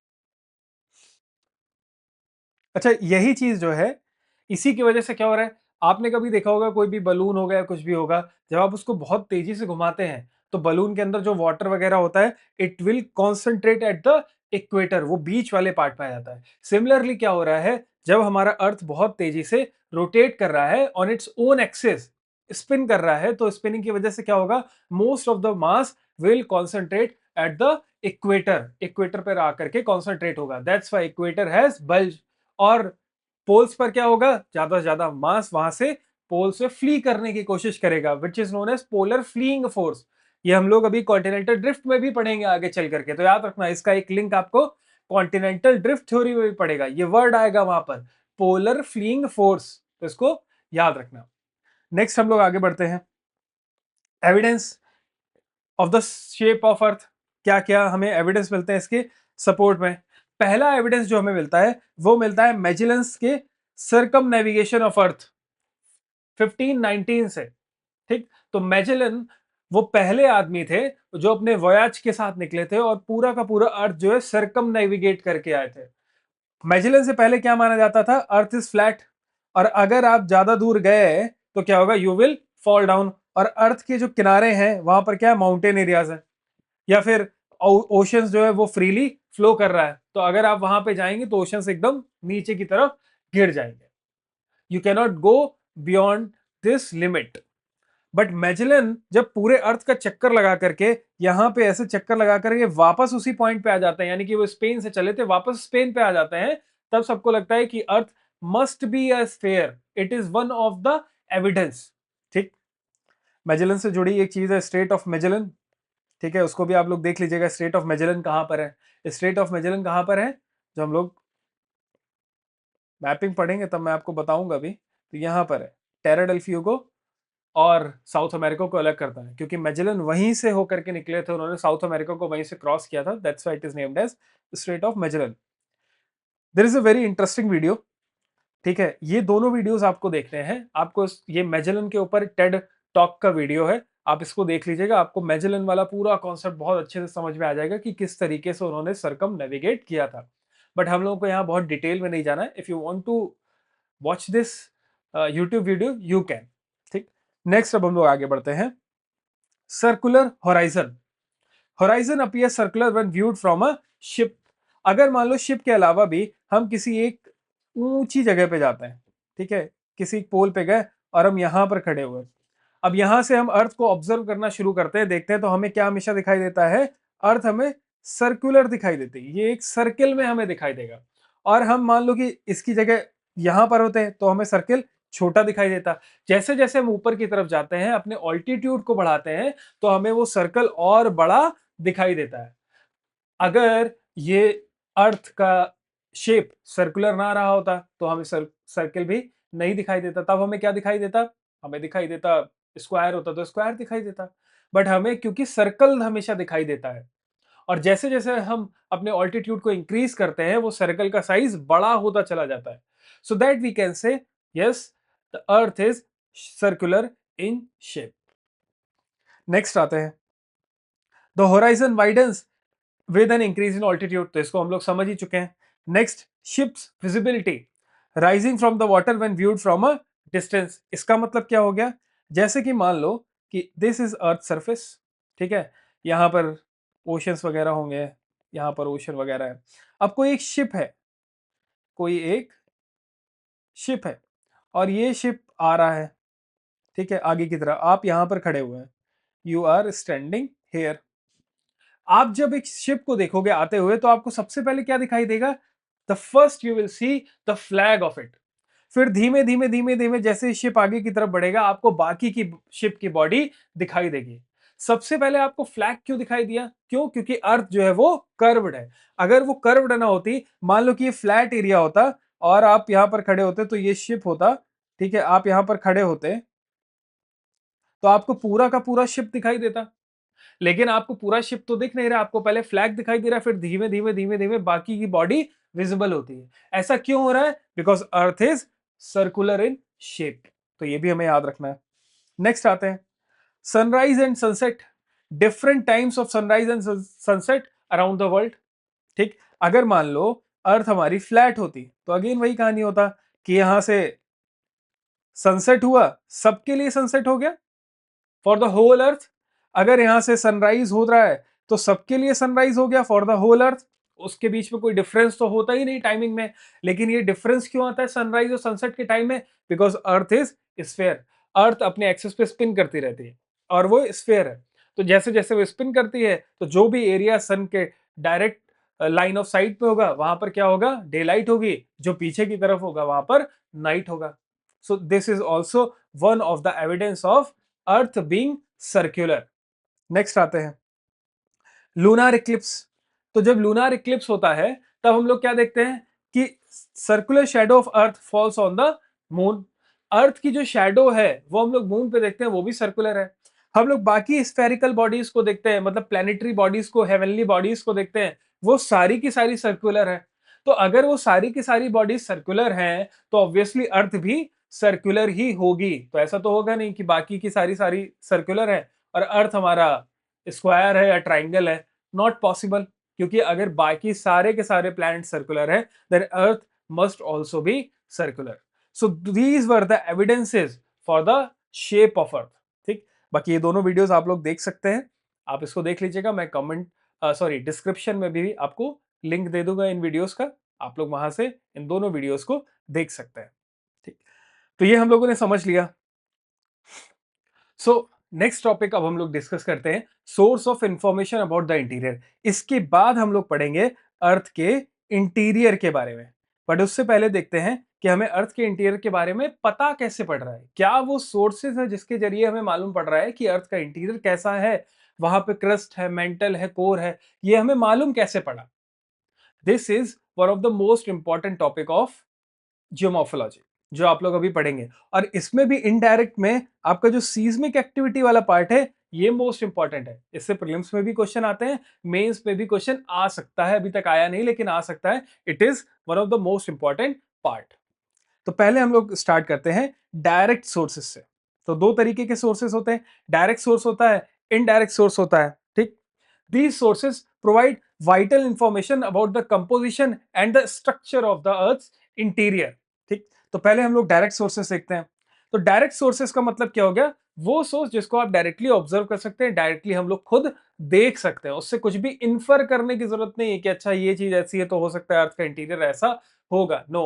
अच्छा, यही चीज जो है, इसी की वजह से क्या हो रहा है, आपने कभी देखा होगा कोई भी बलून हो गया, कुछ भी होगा, जब आप उसको बहुत तेजी से घुमाते हैं तो बलून के अंदर जो वाटर वगैरह होता है, it will concentrate at the equator, वो बीच वाले पार्ट पे आ जाता है। सिमिलरली क्या हो रहा है, जब हमारा अर्थ बहुत तेजी से रोटेट कर रहा है on its own axis, spin कर रहा है, तो स्पिनिंग की वजह से क्या होगा, most of the mass will concentrate at the equator, equator पर आकर के कॉन्सेंट्रेट होगा, that's why equator has bulge. और पोल्स पर क्या होगा, ज्यादा से ज्यादा मास वहां से पोल से फ्ली करने की कोशिश करेगा, which is known as polar fleeing force. ये हम लोग अभी कॉन्टिनेंटल ड्रिफ्ट में भी पढ़ेंगे आगे चल करके, तो याद रखना इसका एक लिंक आपको कॉन्टिनेंटल ड्रिफ्ट थ्योरी में भी पड़ेगा, ये वर्ड आएगा वहां पर, पोलर फ्लीइंग फोर्स, तो इसको याद रखना। नेक्स्ट हम लोग आगे बढ़ते हैं, evidence of the shape of अर्थ। क्या क्या हमें एविडेंस मिलते हैं इसके सपोर्ट में। पहला एविडेंस जो हमें मिलता है वो मिलता है मैजेलन्स के सर्कम नेविगेशन ऑफ अर्थ 1519 से। ठीक, तो मैजेलन वो पहले आदमी थे जो अपने वॉयाज के साथ निकले थे और पूरा का पूरा अर्थ जो है सर्कम नेविगेट करके आए थे। मैजेलन से पहले क्या माना जाता था, अर्थ इज फ्लैट, और अगर आप ज्यादा दूर गए तो क्या होगा, यू विल फॉल डाउन, और अर्थ के जो किनारे हैं वहां पर क्या है, माउंटेन एरियाज है, या फिर ओशंस जो है वो फ्रीली फ्लो कर रहा है, तो अगर आप वहां पे जाएंगे तो ओशंस एकदम नीचे की तरफ गिर जाएंगे, you cannot go beyond this limit. But Magellan जब पूरे अर्थ का चक्कर लगा करके यहां पे ऐसे चक्कर लगा करके वापस उसी पॉइंट पे आ जाते हैं, यानी कि वो स्पेन से चले थे वापस स्पेन पे आ जाते हैं, तब सबको लगता है कि earth must be a sphere, it is one of the evidence. ठीक, मैजेलन से जुड़ी एक चीज है स्ट्रेट ऑफ मैजेलन, ठीक है, उसको भी आप लोग देख लीजिएगा, स्ट्रेट ऑफ मैजेलन कहां पर है, स्ट्रेट ऑफ मैजेलन कहां पर है, जो हम लोग मैपिंग पढ़ेंगे तब मैं आपको बताऊंगा अभी, तो यहां पर है, टेरा डेल फ्यूगो और साउथ अमेरिका को अलग करता है, क्योंकि मैजेलन वहीं से होकर के निकले थे, उन्होंने साउथ अमेरिका को वहीं से क्रॉस किया था, that's why it is named as strait of Magellan. There is a very interesting video, ठीक है, ये दोनों वीडियोस आपको देखने हैं, आपको ये मैजेलन के ऊपर टेड टॉक का वीडियो है, आप इसको देख लीजिएगा, आपको मैजेलन वाला पूरा कॉन्सेप्ट बहुत अच्छे से समझ में आ जाएगा कि किस तरीके से उन्होंने सरकम नेविगेट किया था। बट हम लोगों को यहाँ बहुत डिटेल में नहीं जाना है, if you want to watch this YouTube video you can. ठीक, नेक्स्ट अब हम लोग आगे बढ़ते हैं, circular horizon. Horizon appear circular when viewed from a ship. अगर मान लो शिप के अलावा भी हम किसी एक ऊंची जगह पे जाते हैं, ठीक है, किसी पोल पे गए और हम यहां पर खड़े हुए, अब यहां से हम अर्थ को ऑब्जर्व करना शुरू करते हैं, देखते हैं, तो हमें क्या हमेशा दिखाई देता है, अर्थ हमें सर्कुलर दिखाई देती है, ये एक सर्किल में हमें दिखाई देगा। और हम मान लो कि इसकी जगह यहां पर होते हैं तो हमें सर्किल छोटा दिखाई देता, जैसे जैसे हम ऊपर की तरफ जाते हैं अपने ऑल्टीट्यूड को बढ़ाते हैं तो हमें वो सर्कल और बड़ा दिखाई देता है। अगर ये अर्थ का शेप सर्कुलर ना रहा होता तो हमें सर्किल भी नहीं दिखाई देता, तब हमें क्या दिखाई देता, हमें दिखाई देता स्क्वायर होता तो स्क्वायर दिखाई देता, बट हमें क्योंकि सर्कल हमेशा दिखाई देता है, और जैसे जैसे हम अपने ऑल्टीट्यूड को इंक्रीज करते हैं वो सर्कल का साइज बड़ा होता चला जाता है, so that we can say yes the earth is circular in shape. Next आते हैं, the horizon widens with an increase in altitude, तो इसको हम लोग समझ ही चुके हैं। Next, ships visibility rising from the water when viewed from a distance. इसका मतलब क्या हो गया, जैसे कि मान लो कि दिस इज अर्थ सरफेस, ठीक है, यहां पर ओशंस वगैरह होंगे, यहां पर ओशन वगैरह है, अब कोई एक शिप है, कोई एक शिप है, और ये शिप आ रहा है, ठीक है, आगे की तरफ, आप यहां पर खड़े हुए हैं, यू आर स्टैंडिंग हेयर। आप जब एक शिप को देखोगे आते हुए तो आपको सबसे पहले क्या दिखाई देगा, the first you will see the flag of it, फिर धीमे धीमे धीमे धीमे जैसे शिप आगे की तरफ बढ़ेगा आपको बाकी की शिप की बॉडी दिखाई देगी। सबसे पहले आपको फ्लैग क्यों दिखाई दिया, क्यों, क्योंकि अर्थ जो है वो कर्व्ड है, अगर वो कर्व्ड ना होती, मान लो कि ये फ्लैट एरिया होता और आप यहां पर खड़े होते तो ये शिप होता, ठीक है, आप यहां पर खड़े होते तो आपको पूरा का पूरा शिप दिखाई देता, लेकिन आपको पूरा शिप तो दिख नहीं रहा, आपको पहले फ्लैग दिखाई दे रहा है, फिर धीमे धीमे धीमे धीमे बाकी की बॉडी विजिबल होती है। ऐसा क्यों हो रहा है, because earth is circular in shape, तो ये भी हमें याद रखना है। नेक्स्ट आते हैं, sunrise and sunset, different times of sunrise and sunset around the world. ठीक, अगर मान लो अर्थ हमारी फ्लैट होती तो अगेन वही कहानी होता कि यहां से सनसेट हुआ, सबके लिए सनसेट हो गया फॉर द होल अर्थ। अगर यहां से सनराइज हो रहा है तो सबके लिए सनराइज हो गया फॉर द होल अर्थ। उसके बीच में कोई डिफरेंस तो होता ही नहीं टाइमिंग में, लेकिन ये डिफरेंस क्यों आता है सनराइज और सनसेट के टाइम में? Because earth is sphere. Earth अपने एक्सिस पे स्पिन करती रहती है और वो स्फेयर है। तो जैसे जैसे वो स्पिन करती है तो जो भी एरिया सन के डायरेक्ट लाइन ऑफ साइट पे होगा वहां पर क्या होगा? डे लाइट होगी। जो पीछे की तरफ होगा वहां पर नाइट होगा। सो this is also one of the evidence of earth being circular. Next आते हैं लूनार इक्लिप्स। तो जब लूनार इक्लिप्स होता है तब हम लोग क्या देखते हैं कि circular shadow of earth falls on the moon. Earth की जो शेडो है वो हम लोग मून पे देखते हैं, वो भी सर्कुलर है। हम लोग बाकी स्फेरिकल बॉडीज को देखते हैं, मतलब प्लैनेटरी बॉडीज को, हेवनली बॉडीज को देखते हैं, वो सारी की सारी सर्कुलर है। तो अगर वो सारी की सारी बॉडीज सर्कुलर हैं तो ऑब्वियसली अर्थ भी सर्कुलर ही होगी। तो ऐसा तो होगा नहीं कि बाकी की सारी सारी सर्कुलर है और अर्थ हमारा स्क्वायर है या ट्राइंगल है। नॉट पॉसिबल, क्योंकि अगर बाकी सारे के सारे प्लैनेट सर्कुलर है then earth must also be circular. So these were the evidences for the shape of earth. ठीक, बाकी ये दोनों वीडियोस आप लोग देख सकते हैं, आप इसको देख लीजिएगा। मैं कमेंट सॉरी डिस्क्रिप्शन में भी आपको लिंक दे दूंगा इन वीडियोस का, आप लोग वहां से इन दोनों वीडियोस को देख सकते हैं। ठीक, तो ये हम लोगों ने समझ लिया। सो नेक्स्ट टॉपिक अब हम लोग डिस्कस करते हैं source of information about the interior. इसके बाद हम लोग पढ़ेंगे अर्थ के इंटीरियर के बारे में। बट उससे पहले देखते हैं कि हमें अर्थ के इंटीरियर के बारे में पता कैसे पड़ रहा है, क्या वो सोर्सेज है जिसके जरिए हमें मालूम पड़ रहा है कि अर्थ का इंटीरियर कैसा है, वहां पे क्रस्ट है, मेंटल है, कोर है, ये हमें मालूम कैसे पड़ा? This is one of the most important topic of geomorphology जो आप लोग अभी पढ़ेंगे। और इसमें भी इनडायरेक्ट में आपका जो सीस्मिक एक्टिविटी वाला पार्ट है ये मोस्ट इंपॉर्टेंट है। इससे प्रीलिम्स में भी क्वेश्चन आते हैं, मेंस में भी क्वेश्चन आ सकता है, अभी तक आया नहीं लेकिन आ सकता है। It is one of the most important part. तो पहले हम लोग स्टार्ट करते हैं डायरेक्ट सोर्सेस से। तो दो तरीके के सोर्सेस होते हैं, डायरेक्ट सोर्स होता है, इनडायरेक्ट सोर्स होता है। ठीक, these sources provide vital information about the composition and the structure of the earth's interior। ठीक, तो पहले हम लोग डायरेक्ट सोर्सेस देखते हैं। तो डायरेक्ट सोर्सेस का मतलब क्या हो गया? वो सोर्स जिसको आप डायरेक्टली ऑब्जर्व कर सकते हैं, डायरेक्टली हम लोग खुद देख सकते हैं, उससे कुछ भी इन्फर करने की जरूरत नहीं है कि अच्छा ये चीज ऐसी है तो हो सकता है अर्थ का इंटीरियर ऐसा होगा। No,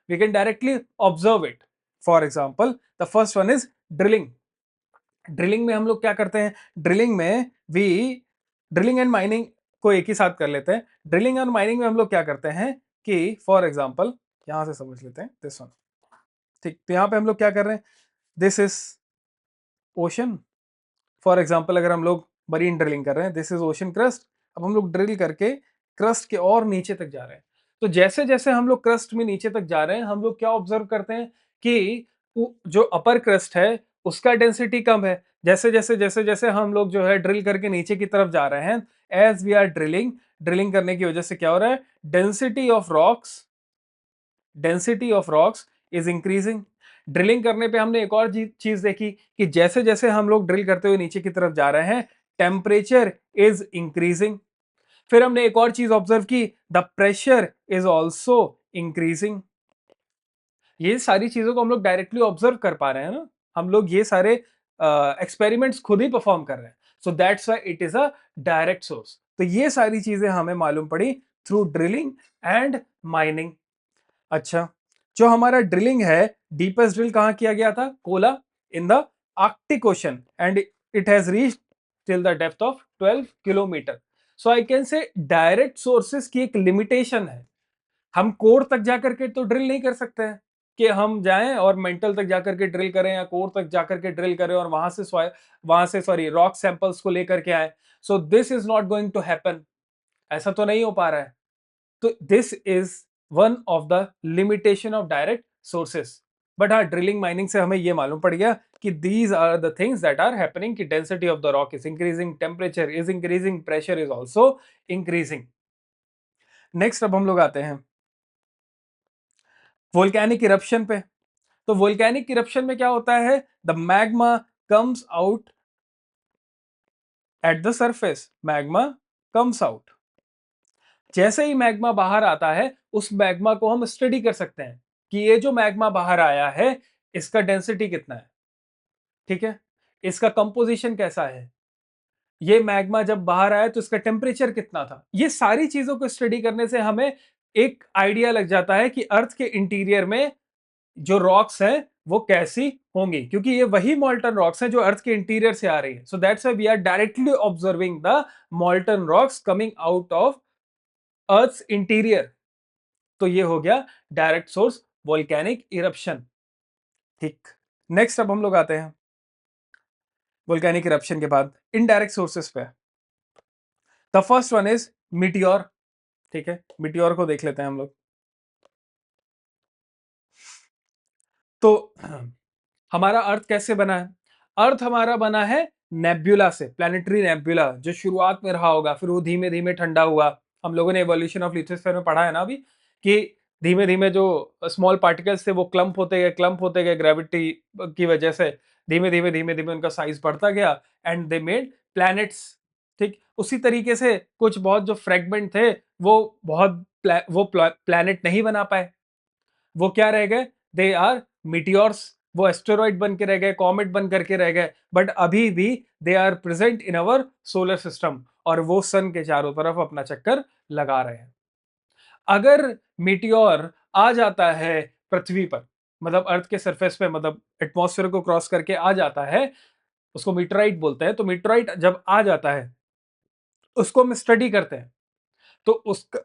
we can directly observe it. For example the first one is drilling. Drilling में हम लोग क्या करते हैं? ड्रिलिंग में वी ड्रिलिंग एंड माइनिंग को एक ही साथ कर लेते हैं। ड्रिलिंग एंड माइनिंग में हम लोग क्या करते हैं कि फॉर एग्जांपल यहां से समझ लेते हैं दिस वन। ठीक, तो यहां पे हम लोग क्या कर रहे हैं? This is ocean. For example अगर हम लोग मरीन ड्रिलिंग कर रहे हैं, दिस इज ओशन क्रस्ट। अब हम लोग ड्रिल करके क्रस्ट के और नीचे तक जा रहे हैं। तो जैसे जैसे हम लोग क्रस्ट में नीचे तक जा रहे हैं हम लोग क्या ऑब्जर्व करते हैं कि जो अपर क्रस्ट है उसका डेंसिटी कम है। जैसे जैसे हम लोग जो है ड्रिल करके नीचे की तरफ जा रहे हैं, as we are drilling, drilling करने की वजह से क्या हो रहा है? Density of rocks, density of rocks is increasing. Drilling करने पे हमने एक और चीज देखी कि जैसे जैसे हम लोग ड्रिल करते हुए नीचे की तरफ जा रहे हैं टेम्परेचर इज इंक्रीजिंग। फिर हमने एक और चीज ऑब्जर्व की, the pressure is also increasing. ये सारी चीजों को हम लोग डायरेक्टली ऑब्जर्व कर पा रहे हैं ना, हम लोग ये सारे एक्सपेरिमेंट्स खुद ही परफॉर्म कर रहे हैं। So that's why it is a direct source. तो ये सारी चीजें हमें मालूम पड़ी थ्रू ड्रिलिंग एंड माइनिंग। अच्छा, जो हमारा ड्रिलिंग है, डीपेस्ट ड्रिल कहां किया गया था? Cola, in the Arctic ocean, and it has reached till the depth of 12 kilometre. So I can से डायरेक्ट सोर्सेस की एक लिमिटेशन है। हम कोर तक जाकर के तो ड्रिल नहीं कर सकते हैं कि हम जाएं और मेंटल तक जाकर के ड्रिल करें या कोर तक जाकर के ड्रिल करें और वहां से सॉरी रॉक सैंपल्स को लेकर के आए। So this is not going to happen, ऐसा तो नहीं हो पा रहा है। तो this is one of the limitation of direct sources. But हाँ, ड्रिलिंग माइनिंग से हमें यह मालूम पड़ गया कि these are the things that are happening, कि density of the rock is increasing, temperature is increasing, pressure is also increasing. Next अब हम लोग आते हैं वोल्केनिक इरप्शन पे। तो वोल्केनिक इरप्शन में क्या होता है? The magma comes out at the surface, magma comes out. जैसे ही मैग्मा बाहर आता है, उस मैग्मा को हम स्टडी कर सकते हैं कि ये जो मैग्मा बाहर आया है, इसका डेंसिटी कितना है, ठीक है? इसका कंपोजिशन कैसा है? ये मैग्मा जब बाहर आया तो इसका टेम्परेचर कितना था? ये सारी चीजों को स्टडी करने से हमें एक आइडिया लग जाता है कि अर्थ के इंटीरियर में जो रॉक्स हैं वो कैसी होंगी, क्योंकि ये वही मॉल्टन रॉक्स हैं जो अर्थ के इंटीरियर से आ रही है। So that's why we are directly observing the molten rocks coming out of earth interior. तो ये हो गया डायरेक्ट सोर्स वोल्केनिक इरप्शन। ठीक, नेक्स्ट अब हम लोग आते हैं वोल्केनिक इरप्शन के बाद इनडायरेक्ट सोर्सेस पे। The first one is meteor. ठीक है, मीटियोर को देख लेते हैं हम लोग। तो हमारा अर्थ कैसे बना है? अर्थ हमारा बना है नेब्यूला से, प्लैनेटरी नेब्यूला, जो शुरुआत में रहा होगा, फिर वो धीमे धीमे ठंडा हुआ। हम लोगों ने इवोल्यूशन ऑफ लिथोस्फीयर में पढ़ा है ना अभी, कि धीमे धीमे जो स्मॉल पार्टिकल्स थे वो क्लम्प होते गए ग्रेविटी की वजह से। धीमे धीमे उनका साइज बढ़ता गया एंड दे मेड प्लैनेट्स। ठीक, उसी तरीके से कुछ बहुत जो फ्रेगमेंट थे वो प्लैनेट नहीं बना पाए। वो क्या रह गए? They are meteors. वो एस्टेरॉइड बन के रह गए, कॉमेट बन करके रह गए, बट अभी भी they are present in our solar system और वो सन के चारों तरफ अपना चक्कर लगा रहे हैं। अगर मीटियोर आ जाता है पृथ्वी पर, मतलब अर्थ के सरफेस पे, मतलब एटमॉस्फेयर को क्रॉस करके आ जाता है, उसको मीटराइट बोलते हैं। तो मीटराइट जब आ जाता है उसको हम स्टडी करते हैं। तो उसका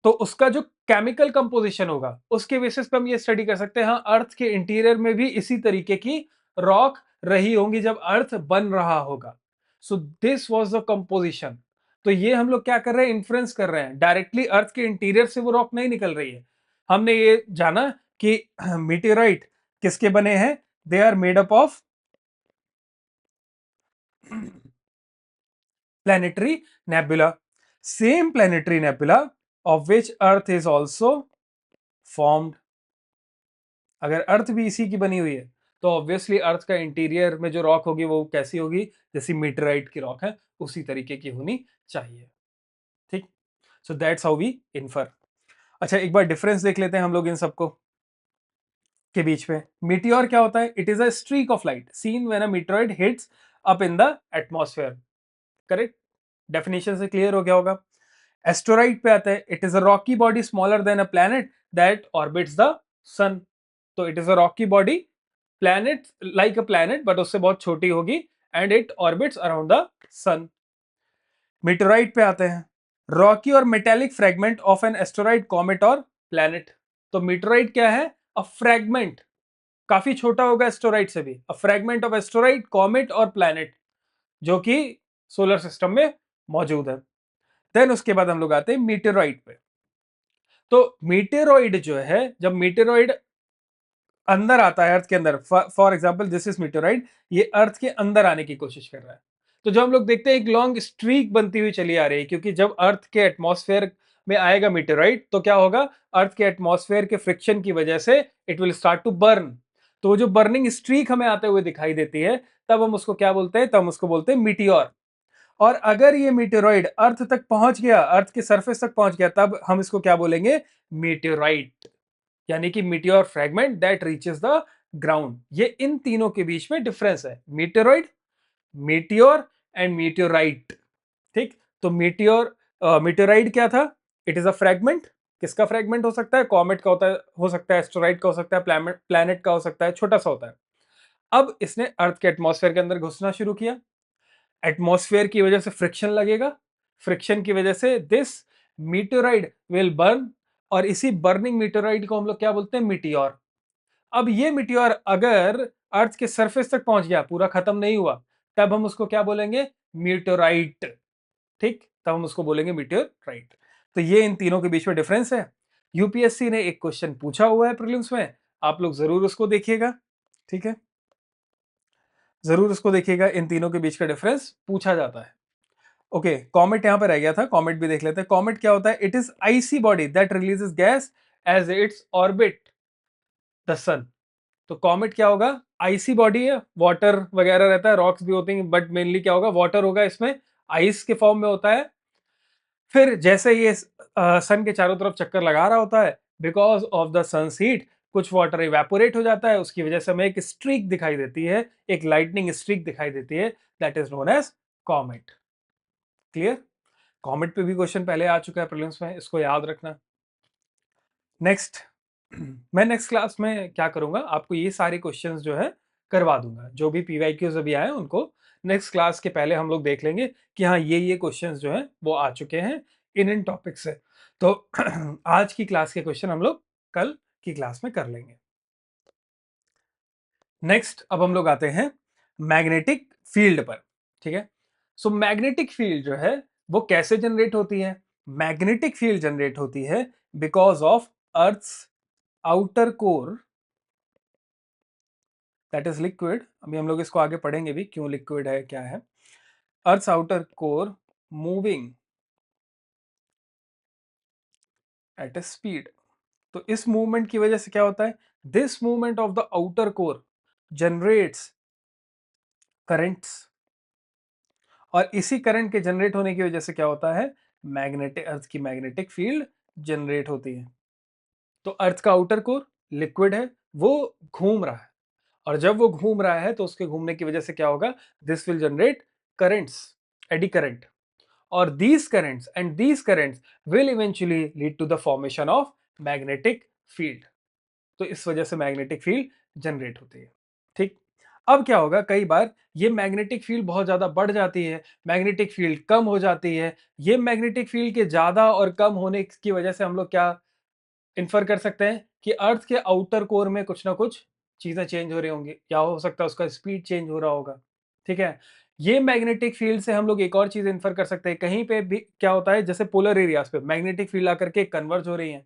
तो उसका जो केमिकल कंपोजिशन होगा उसके बेसिस पे हम ये स्टडी कर सकते हैं, हाँ अर्थ के इंटीरियर में भी इसी तरीके की रॉक रही होंगी जब अर्थ बन रहा होगा। So this was the composition. तो ये हम लोग क्या कर रहे हैं? इन्फ्लुएंस कर रहे हैं, डायरेक्टली अर्थ के इंटीरियर से वो रॉक नहीं निकल रही है। हमने ये जाना कि मीटेराइट किसके बने हैं? They are made up of planetary nebula, same planetary nebula of which earth is also formed। अगर अर्थ भी इसी की बनी हुई है तो ऑब्वियसली अर्थ का इंटीरियर में जो रॉक होगी वो कैसी होगी? जैसी मीटराइट की रॉक है उसी तरीके की होनी चाहिए। ठीक, so that's how we infer. अच्छा, एक बार डिफरेंस देख लेते हैं हम लोग इन सबको के बीच में। मीटियोर क्या होता है? It is a streak of light seen when a meteoroid hits up in the atmosphere. Correct, definition से क्लियर हो गया होगा। एस्टेरॉइड पे आते हैं। It is a rocky body smaller than a planet that orbits the sun. तो it is a rocky body, planet like a planet but उससे बहुत छोटी होगी, and it orbits around the sun. Meteorite पे आते हैं। रॉकी और metallic fragment of an asteroid, comet और प्लैनेट। तो मीटेराइट क्या है? अ फ्रेगमेंट, काफी छोटा होगा एस्टेरॉइड से भी। अ फ्रेगमेंट ऑफ एस्टेरॉइड, कॉमेट और प्लैनेट जो कि सोलर सिस्टम में मौजूद है। देन उसके बाद हम लोग आते हैं मीटेरॉइड पे। तो मीटेरॉइड जो है, जब मीटेरॉइड अंदर आता है अर्थ के अंदर, फॉर एग्जांपल दिस इज मीटेरॉइड, ये अर्थ के अंदर आने की कोशिश कर रहा है। तो जो हम लोग देखते हैं एक लॉन्ग स्ट्रीक बनती हुई चली आ रही है, क्योंकि जब अर्थ के एटमॉस्फेयर में आएगा मीटेरॉइड तो क्या होगा? अर्थ के एटमॉस्फेयर के फ्रिक्शन की वजह से it will start to burn. तो वो जो बर्निंग स्ट्रीक हमें आते हुए दिखाई देती है, तब हम उसको क्या बोलते हैं? तब हम उसको बोलते हैं मीटियोर। और अगर ये मीटेरॉइड अर्थ तक पहुंच गया, अर्थ के सरफेस तक पहुंच गया, तब हम इसको क्या बोलेंगे? मीटेराइट, यानी कि meteor fragment that reaches the ground. ये इन तीनों के बीच में डिफरेंस है, मीटेरॉइड, मीटियोर एंड मीटियोराइट। ठीक, तो मीटियोराइड क्या था? It is a fragment. किसका फ्रेगमेंट हो सकता है? कॉमेट का होता है, हो सकता है एस्टेरॉइड का, हो सकता है प्लैनेट का, हो सकता है छोटा सा होता है। अब इसने अर्थ के एटमॉस्फेयर के अंदर घुसना शुरू किया, एटमॉस्फेयर की वजह से फ्रिक्शन लगेगा, फ्रिक्शन की वजह से दिस मीटेराइड विल बर्न, और इसी बर्निंग मीटेराइड को हम लोग क्या बोलते हैं? मीटियोर। अब ये मीटियोर अगर अर्थ के सरफेस तक पहुंच गया, पूरा खत्म नहीं हुआ, तब हम उसको क्या बोलेंगे? मीटेराइट। ठीक, तब हम उसको बोलेंगे मीटेराइट। तो ये इन तीनों के बीच में डिफरेंस है। यूपीएससी ने एक क्वेश्चन पूछा हुआ है प्रीलिम्स में, आप लोग जरूर उसको देखिएगा। ठीक है, जरूर उसको देखिएगा, इन तीनों के बीच का डिफरेंस पूछा जाता है। ओके, कॉमेट यहां पर रह गया था, कॉमेट भी देख लेते हैं। कॉमेट क्या होता है? It is icy body that releases gas as its orbit the sun. तो कॉमेट क्या होगा? आईसी बॉडी है, वाटर वगैरह रहता है, रॉक्स भी होती हैं, बट मेनली क्या होगा? वाटर होगा इसमें, आइस के फॉर्म में होता है। फिर जैसे ये सन के चारों तरफ चक्कर लगा रहा होता है, because of the sun's heat कुछ वाटर इवेपोरेट हो जाता है, उसकी वजह से हमें एक स्ट्रीक दिखाई देती है, एक लाइटनिंग स्ट्रीक दिखाई देती है, that is known as comet. Clear? Comet पे भी क्वेश्चन पहले आ चुका है प्रीलिम्स में, इसको याद रखना। नेक्स्ट मैं नेक्स्ट क्लास में क्या करूंगा, आपको ये सारे क्वेश्चंस जो है करवा दूंगा, जो भी पीवाईक्यूज अभी आए उनको नेक्स्ट क्लास के पहले हम लोग देख लेंगे कि हाँ ये क्वेश्चंस जो है वो आ चुके हैं इन टॉपिक से। तो आज की क्लास के क्वेश्चन हम लोग कल की क्लास में कर लेंगे। नेक्स्ट अब हम लोग आते हैं मैग्नेटिक फील्ड पर। ठीक है, सो मैग्नेटिक फील्ड जो है वो कैसे जनरेट होती है? मैग्नेटिक फील्ड जनरेट होती है because of earth's outer core that is liquid. अभी हम लोग इसको आगे पढ़ेंगे भी क्यों लिक्विड है क्या है। Earth's outer core moving at a speed. तो इस मूवमेंट की वजह से क्या होता है, this movement of the outer core generates currents, और इसी करंट के जनरेट होने की वजह से क्या होता है, मैग्नेटिक अर्थ की मैग्नेटिक फील्ड जनरेट होती है। तो अर्थ का आउटर कोर लिक्विड है, वो घूम रहा है, और जब वो घूम रहा है तो उसके घूमने की वजह से क्या होगा, this will generate currents, eddy current, और these currents will eventually lead to the formation of magnetic field। तो इस वजह से मैग्नेटिक फील्ड जनरेट होती है। ठीक, अब क्या होगा, कई बार ये मैग्नेटिक फील्ड बहुत ज्यादा बढ़ जाती है, मैग्नेटिक फील्ड कम हो जाती है। ये मैग्नेटिक फील्ड के ज्यादा और कम होने की वजह से हम लोग क्या इन्फर कर सकते हैं कि अर्थ के आउटर कोर में कुछ ना कुछ चीजें चेंज हो रही होंगी, या हो सकता है उसका स्पीड चेंज हो रहा होगा। ठीक है, ये मैग्नेटिक फील्ड से हम लोग एक और चीज इन्फर कर सकते हैं, कहीं पे भी क्या होता है, जैसे पोलर एरियाज पे मैग्नेटिक फील्ड आकर के कन्वर्ज हो रही है,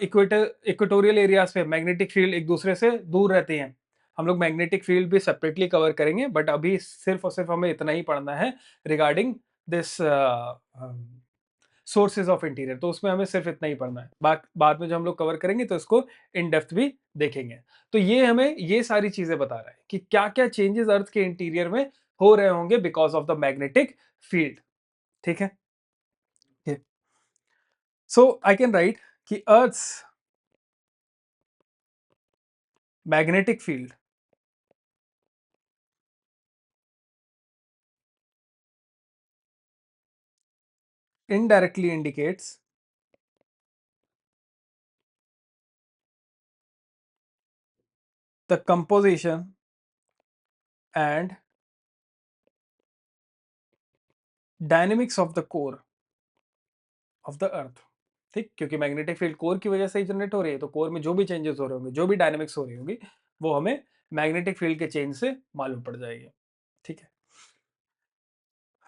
इक्वेटर इक्वेटोरियल एरियाज पे मैग्नेटिक फील्ड एक दूसरे से दूर रहती हैं। हम लोग मैग्नेटिक फील्ड भी सेपरेटली कवर करेंगे, बट अभी सिर्फ और सिर्फ हमें इतना ही पढ़ना है regarding this sources of interior. तो उसमें हमें सिर्फ इतना ही पढ़ना है, बाद में जो हम लोग कवर करेंगे तो इसको इन डेप्थ भी देखेंगे। तो ये हमें ये सारी चीजें बता रहा है कि क्या क्या चेंजेस अर्थ के इंटीरियर में हो रहे होंगे because of the magnetic field. ठीक है, सो आई कैन राइट कि earth's magnetic field indirectly indicates the composition and dynamics of the core of the earth। ठीक, क्योंकि मैग्नेटिक फील्ड कोर की वजह से ही जनरेट हो रही है, तो कोर में जो भी चेंजेस हो रहे होंगे, जो भी डायनेमिक्स हो रही होगी, वो हमें मैग्नेटिक फील्ड के चेंज से मालूम पड़ जाएगी। ठीक है,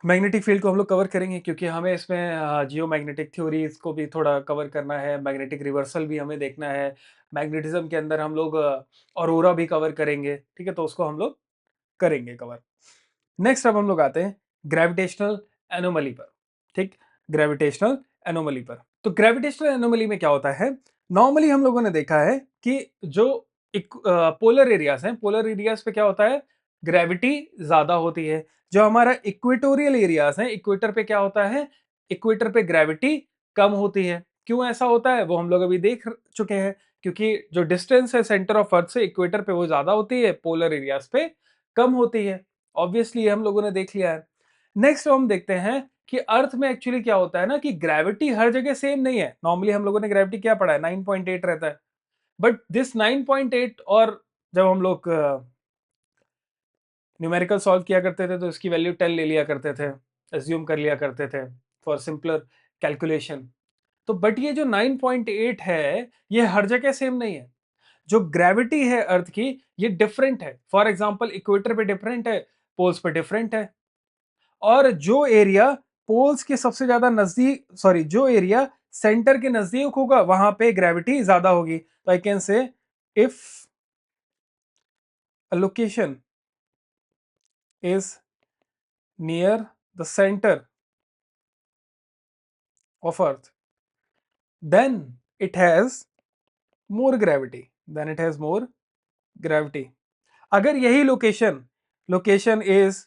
मैग्नेटिक फील्ड को हम लोग कवर करेंगे क्योंकि हमें इसमें जियो मैग्नेटिक थ्योरीज को भी थोड़ा कवर करना है, मैग्नेटिक रिवर्सल भी हमें देखना है, मैग्नेटिज्म के अंदर हम लोग ऑरोरा भी कवर करेंगे। ठीक है, तो उसको हम लोग करेंगे कवर। नेक्स्ट अब हम लोग आते हैं ग्रेविटेशनल एनोमली पर। ठीक, ग्रेविटेशनल एनोमली पर, तो ग्रेविटेशनल एनोमली में क्या होता है, नॉर्मली हम लोगों ने देखा है कि जो पोलर एरियाज हैं, पोलर एरियाज पे क्या होता है, ग्रेविटी ज्यादा होती है। जो हमारा इक्वेटोरियल एरियाज हैं, इक्वेटर पे क्या होता है, इक्वेटर पे ग्रेविटी कम होती है। क्यों ऐसा होता है वो हम लोग अभी देख चुके हैं, क्योंकि जो डिस्टेंस है सेंटर ऑफ अर्थ से इक्वेटर पे वो ज्यादा होती है, पोलर एरियाज पे कम होती है। ऑब्वियसली हम लोगों ने देख लिया है। नेक्स्ट हम देखते हैं कि अर्थ में एक्चुअली क्या होता है ना, कि ग्रेविटी हर जगह सेम नहीं है। नॉर्मली हम लोगों ने ग्रेविटी क्या पढ़ा है, 9.8 रहता है, बट दिस 9.8, और जब हम लोग न्यूमेरिकल सॉल्व किया करते थे तो इसकी वैल्यू 10 ले लिया करते थे, एज्यूम कर लिया करते थे फॉर सिंपलर कैलकुलेशन। तो बट ये जो 9.8 है ये हर जगह सेम नहीं है। जो ग्रेविटी है अर्थ की ये डिफरेंट है, फॉर एग्जांपल इक्वेटर पे डिफरेंट है, पोल्स पे डिफरेंट है। और जो एरिया पोल्स के सबसे ज्यादा नजदीक, सॉरी, जो एरिया सेंटर के नजदीक होगा वहां पे ग्रेविटी ज्यादा होगी। तो आई कैन से if a location is near the center of earth, then it has more gravity, then it has more gravity। अगर यही location is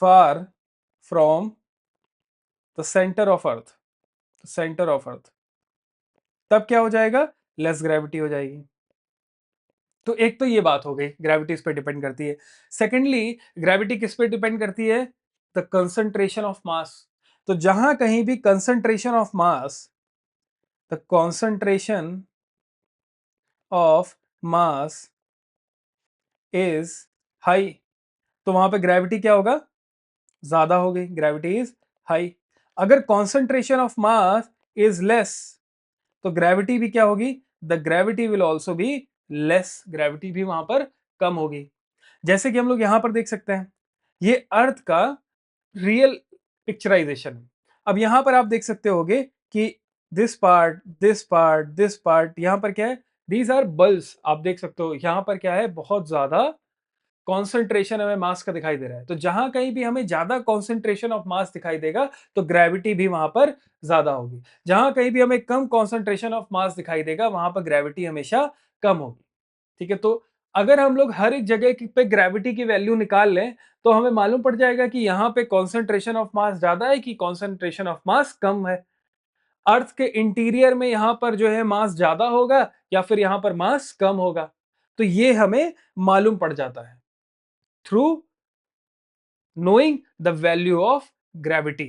far from the center of earth, centre of earth, तब क्या हो जाएगा, less gravity हो जाएगी। तो एक तो ये बात हो गई, ग्रेविटी इस पे डिपेंड करती है। सेकेंडली, ग्रेविटी किस पे डिपेंड करती है, द कंसंट्रेशन ऑफ मास। तो जहां कहीं भी concentration of mass, the concentration of mass is high, तो वहां पे ग्रेविटी क्या होगा, ज्यादा होगी, ग्रेविटी इज हाई। अगर concentration of mass is less, तो ग्रेविटी भी क्या होगी, the gravity will also be less, gravity भी वहां पर कम होगी। जैसे कि हम लोग यहां पर देख सकते हैं, ये अर्थ का रियल पिक्चराइजेशन है। अब यहां पर आप देख सकते होगे कि this part, this part, this part, यहां पर क्या है, दीज आर बल्स। आप देख सकते हो यहां पर क्या है, बहुत ज्यादा कॉन्सेंट्रेशन हमें मास का दिखाई दे रहा है। तो जहां कहीं भी हमें ज्यादा कॉन्सेंट्रेशन ऑफ मास दिखाई देगा, तो ग्रेविटी भी वहां पर ज्यादा होगी। जहां कहीं भी हमें कम कॉन्सेंट्रेशन ऑफ मास दिखाई देगा, वहां पर ग्रेविटी हमेशा कम होगी। ठीक है, तो अगर हम लोग हर एक जगह पे ग्रेविटी की वैल्यू निकाल लें, तो हमें मालूम पड़ जाएगा कि यहाँ पे कॉन्सेंट्रेशन ऑफ मास ज्यादा है कि कॉन्सेंट्रेशन ऑफ मास कम है। अर्थ के इंटीरियर में यहाँ पर जो है मास ज्यादा होगा या फिर यहाँ पर मास कम होगा, तो ये हमें मालूम पड़ जाता है through knowing the value of gravity,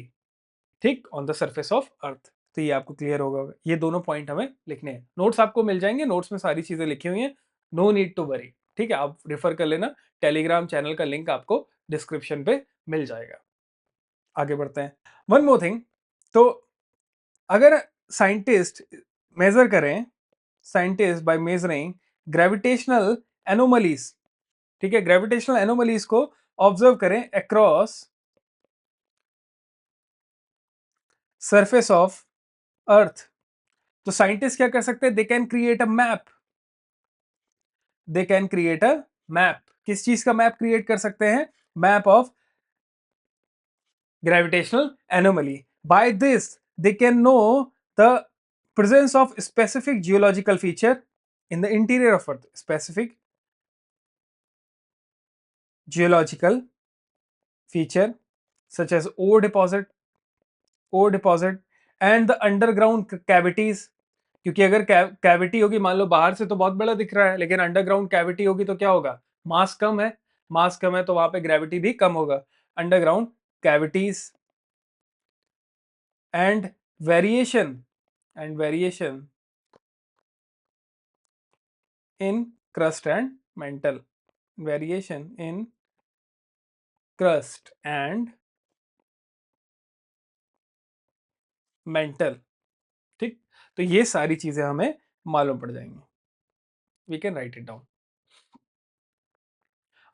ठीक, on the surface of earth. तो ये आपको क्लियर होगा, ये दोनों पॉइंट हमें लिखने हैं। नोट्स आपको मिल जाएंगे, नोट्स में सारी चीजें लिखी हुई हैं, नो नीड टू वरी। ठीक है, आप रिफर कर लेना, टेलीग्राम चैनल का लिंक आपको डिस्क्रिप्शन पे मिल जाएगा। आगे बढ़ते हैं, वन मोर थिंग। तो अगर साइंटिस्ट मेजर करें, scientist by measuring gravitational anomalies, ठीक है, ग्रेविटेशनल एनोमलीज को ऑब्जर्व करें अक्रॉस सरफेस ऑफ अर्थ, तो साइंटिस्ट क्या कर सकते हैं, they can create a map, they can create a map. किस चीज का मैप क्रिएट कर सकते हैं, map of gravitational anomaly. By this they can know the presence of specific geological feature in the interior of earth, specific geological feature such as ore deposit and the underground cavities। क्योंकि अगर cavity होगी, मान लो बाहर से तो बहुत बड़ा दिख रहा है, लेकिन अंडरग्राउंड कैविटी होगी तो क्या होगा, मास कम है, मास कम है तो वहां पे ग्रेविटी भी कम होगा। Underground cavities and variation in crust and mantle, variation in crust and mantle। ठीक, तो ये सारी चीजें हमें मालूम पड़ जाएंगी, we can write it down.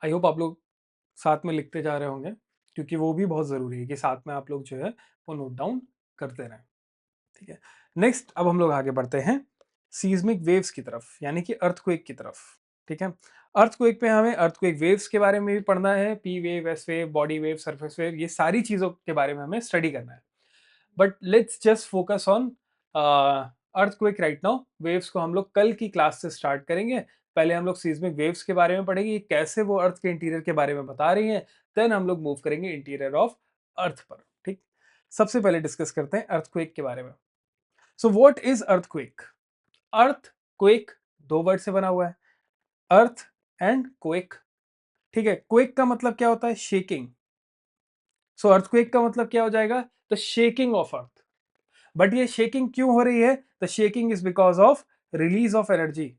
I hope आप लोग साथ में लिखते जा रहे होंगे, क्योंकि वो भी बहुत जरूरी है कि साथ में आप लोग जो है वो नोट डाउन करते रहें। ठीक है, नेक्स्ट अब हम लोग आगे बढ़ते हैं सीज्मिक वेव्स की तरफ, यानी कि अर्थक्वेक की तरफ। ठीक है, अर्थक्वेक पे हमें अर्थक्वेक वेव्स के बारे में भी पढ़ना है, P wave, S wave, body wave, surface wave, ये सारी चीजों के बारे में हमें स्टडी करना है। But let's just focus on earthquake right now. Waves को हम लोग कल की क्लास से स्टार्ट करेंगे। पहले हम लोग सीज्मिक वेव्स के बारे में पढ़ेंगे, कैसे वो अर्थ के इंटीरियर के बारे में बता रही हैं, देन हम लोग मूव करेंगे इंटीरियर ऑफ अर्थ पर। ठीक, सबसे पहले डिस्कस करते हैं अर्थक्वेक के बारे में। So what is earthquake? Earthquake दो वर्ड से बना हुआ है, अर्थ एंड क्वेक। ठीक है, क्वेक का मतलब क्या होता है, शेकिंग। सो अर्थक्वेक का मतलब क्या हो जाएगा, the shaking of earth. But ये शेकिंग क्यों हो रही है, the shaking is because of release of energy,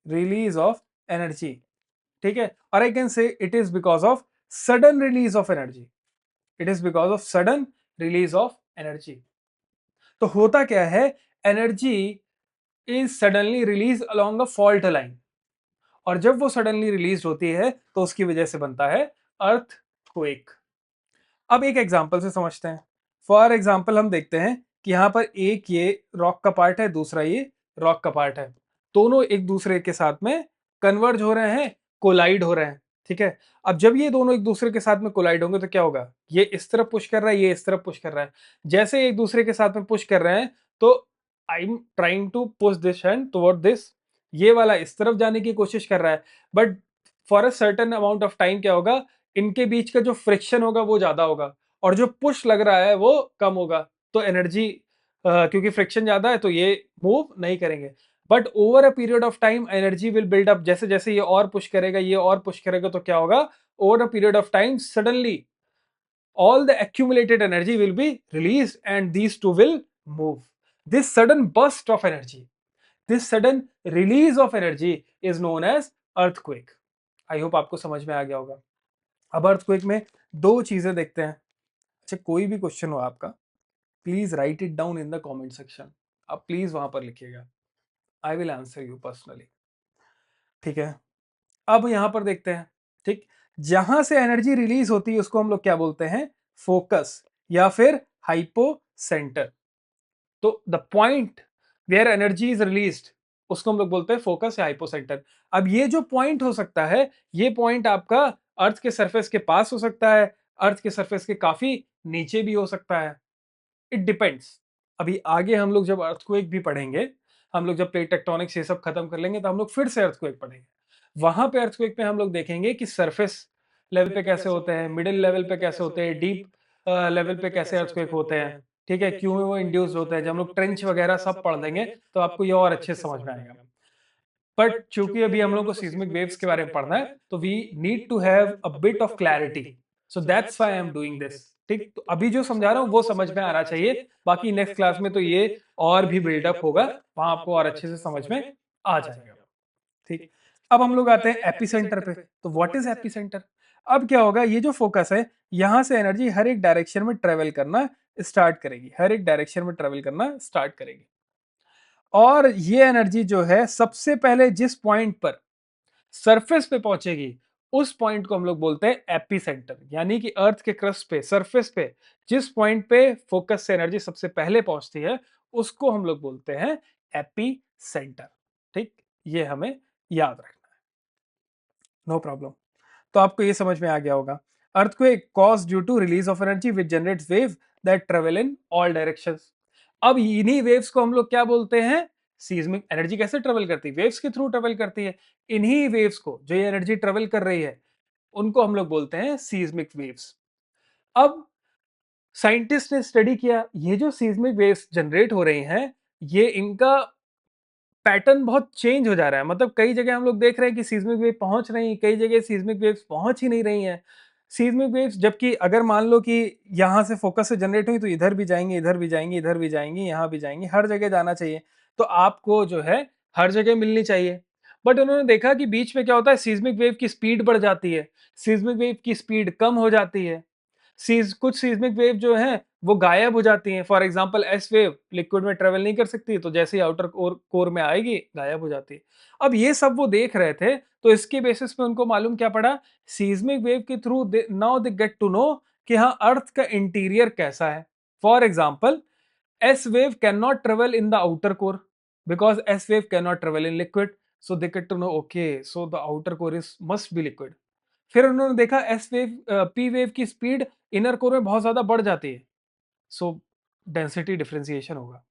release of energy. ठीक है, और आई कैन से it is because of sudden release of energy, it is because of sudden release of energy. तो होता क्या है, energy is suddenly release along a fault line, और जब वो सडनली रिलीज होती है तो उसकी वजह से बनता है अर्थ क्वेक। अब एक एग्जांपल से समझते हैं। फॉर एग्जांपल हम देखते हैं कि यहाँ पर एक ये रॉक का पार्ट है, दूसरा ये रॉक का पार्ट है, दोनों एक दूसरे के साथ में कन्वर्ज हो रहे हैं, कोलाइड हो रहे हैं। ठीक है, अब जब ये दोनों एक दूसरे के साथ में कोलाइड होंगे तो क्या होगा, ये इस तरफ पुश कर रहा है, ये इस तरफ पुश कर रहा है। जैसे एक दूसरे के साथ में पुश कर रहे हैं, तो I am trying to push this hand toward this, ये वाला इस तरफ जाने की कोशिश कर रहा है, but for a certain amount of time क्या होगा, इनके बीच का जो फ्रिक्शन होगा वो ज्यादा होगा, और जो पुश लग रहा है वो कम होगा। तो एनर्जी क्योंकि फ्रिक्शन ज्यादा है तो ये मूव नहीं करेंगे, but over a period of time energy will build up, जैसे जैसे ये और पुश करेगा, ये और पुश करेगा, तो क्या होगा, over a period of time suddenly all the accumulated energy will be released and these two will move. This sudden burst of energy, this sudden release of energy is known as earthquake. I hope आपको समझ में आ गया होगा। अब earthquake में दो चीजें देखते हैं। अच्छा, कोई भी क्वेश्चन हो आपका, please right it down in the comment section. आप प्लीज वहां पर लिखिएगा, I will answer you personally. ठीक है, अब यहां पर देखते हैं। ठीक, जहां से एनर्जी रिलीज होती है उसको हम लोग क्या बोलते हैं, फोकस या फिर हाइपो सेंटर। तो the point where energy is released उसको हम लोग बोलते हैं फोकस या हाइपो सेंटर। अब ये जो पॉइंट हो सकता है, ये पॉइंट आपका अर्थ के सरफेस के पास हो सकता है, अर्थ के सरफेस के काफी नीचे भी हो सकता है, इट डिपेंड्स। अभी आगे हम लोग जब अर्थक्वेक भी पढ़ेंगे, हम लोग जब प्लेट टेक्टोनिक्स ये सब खत्म कर लेंगे तो हम लोग फिर से अर्थक्वेक पढ़ेंगे। वहां पे अर्थक्वेक पे हम लोग देखेंगे कि सरफेस लेवल पे कैसे होते हैं, मिडिल लेवल पे कैसे होते हैं, डीप लेवल पे कैसे अर्थक्वेक होते हैं। ठीक है, क्यों वो इंड्यूस होते हैं, जब हम लोग ट्रेंच वगैरह सब पढ़ देंगे तो आपको ये और अच्छे से समझ में आएगा। बट चूंकि अभी हम लोग को सीस्मिक वेव्स के बारे में पढ़ना है तो we need to have a bit of clarity, so that's why I am doing this. ठीक, तो अभी जो समझा रहा हूँ वो समझ में आना चाहिए, बाकी नेक्स्ट क्लास में तो ये और भी बिल्डअप होगा, वहां आपको और अच्छे से समझ में आ जाएगा। ठीक, अब हम लोग आते हैं एपिसेंटर पे। तो व्हाट इज एपिसेंटर? अब क्या होगा, ये जो फोकस है, यहां से एनर्जी हर एक डायरेक्शन में ट्रेवल करना स्टार्ट करेगी, हर एक डायरेक्शन में ट्रेवल करना स्टार्ट करेगी। और ये एनर्जी जो है सबसे पहले जिस पॉइंट पर सरफेस पे पहुंचेगी उस पॉइंट को हम लोग बोलते हैं एपिसेंटर। यानी कि अर्थ के क्रस्ट पे, सरफेस पे जिस पॉइंट पे फोकस से एनर्जी सबसे पहले पहुंचती है उसको हम लोग बोलते हैं एपिसेंटर। ठीक, ये हमें याद रखना है, नो प्रॉब्लम। तो आपको ये समझ में आ गया होगा। Earthquake cause due to release of energy which generates wave that travel in all directions. अब इन्हीं वेव्स को हम लोग क्या बोलते हैं, सीज्मिक। एनर्जी कैसे ट्रेवल करती है, वेव्स के थ्रू ट्रेवल करती है। इन्हीं वेव्स को, जो ये एनर्जी ट्रेवल कर रही है, उनको हम लोग बोलते हैं सीज्मिक वेव्स। अब साइंटिस्ट ने स्टडी किया, ये जो सीज्मिक वेव्स जनरेट हो रही हैं, ये इनका पैटर्न बहुत चेंज हो जा रहा है। मतलब कई जगह हम लोग देख रहे हैं कि सीस्मिक वेव पहुंच रही, कई जगह सीस्मिक वेव्स पहुंच ही नहीं रही हैं। सीस्मिक वेव्स, जबकि अगर मान लो कि यहां से फोकस से जनरेट हुई तो इधर भी जाएंगी, इधर भी जाएंगी, इधर भी जाएंगी, यहां भी जाएंगी, हर जगह जाना चाहिए, तो आपको जो है हर जगह मिलनी चाहिए। बट उन्होंने देखा कि बीच में क्या होता है, सीस्मिक वेव की स्पीड बढ़ जाती है, सीस्मिक वेव की स्पीड कम हो जाती है, कुछ सीस्मिक वेव जो है वो गायब हो जाती हैं। For example S wave liquid में ट्रेवल नहीं कर सकती, तो जैसे ही आउटर कोर में आएगी गायब हो जाती है। अब ये सब वो देख रहे थे, तो इसके बेसिस पे उनको मालूम क्या पड़ा, सीस्मिक वेव के through now they get to know कि हाँ अर्थ का इंटीरियर कैसा है। For example, S wave can not travel in the outer core because S wave can not travel in liquid, so they get to know okay, so the outer core is must be liquid. फिर उन्होंने देखा S wave P wave की speed inner core में बहुत ज्यादा बढ़ जाती है, सो डेंसिटी डिफरेंशिएशन होगा।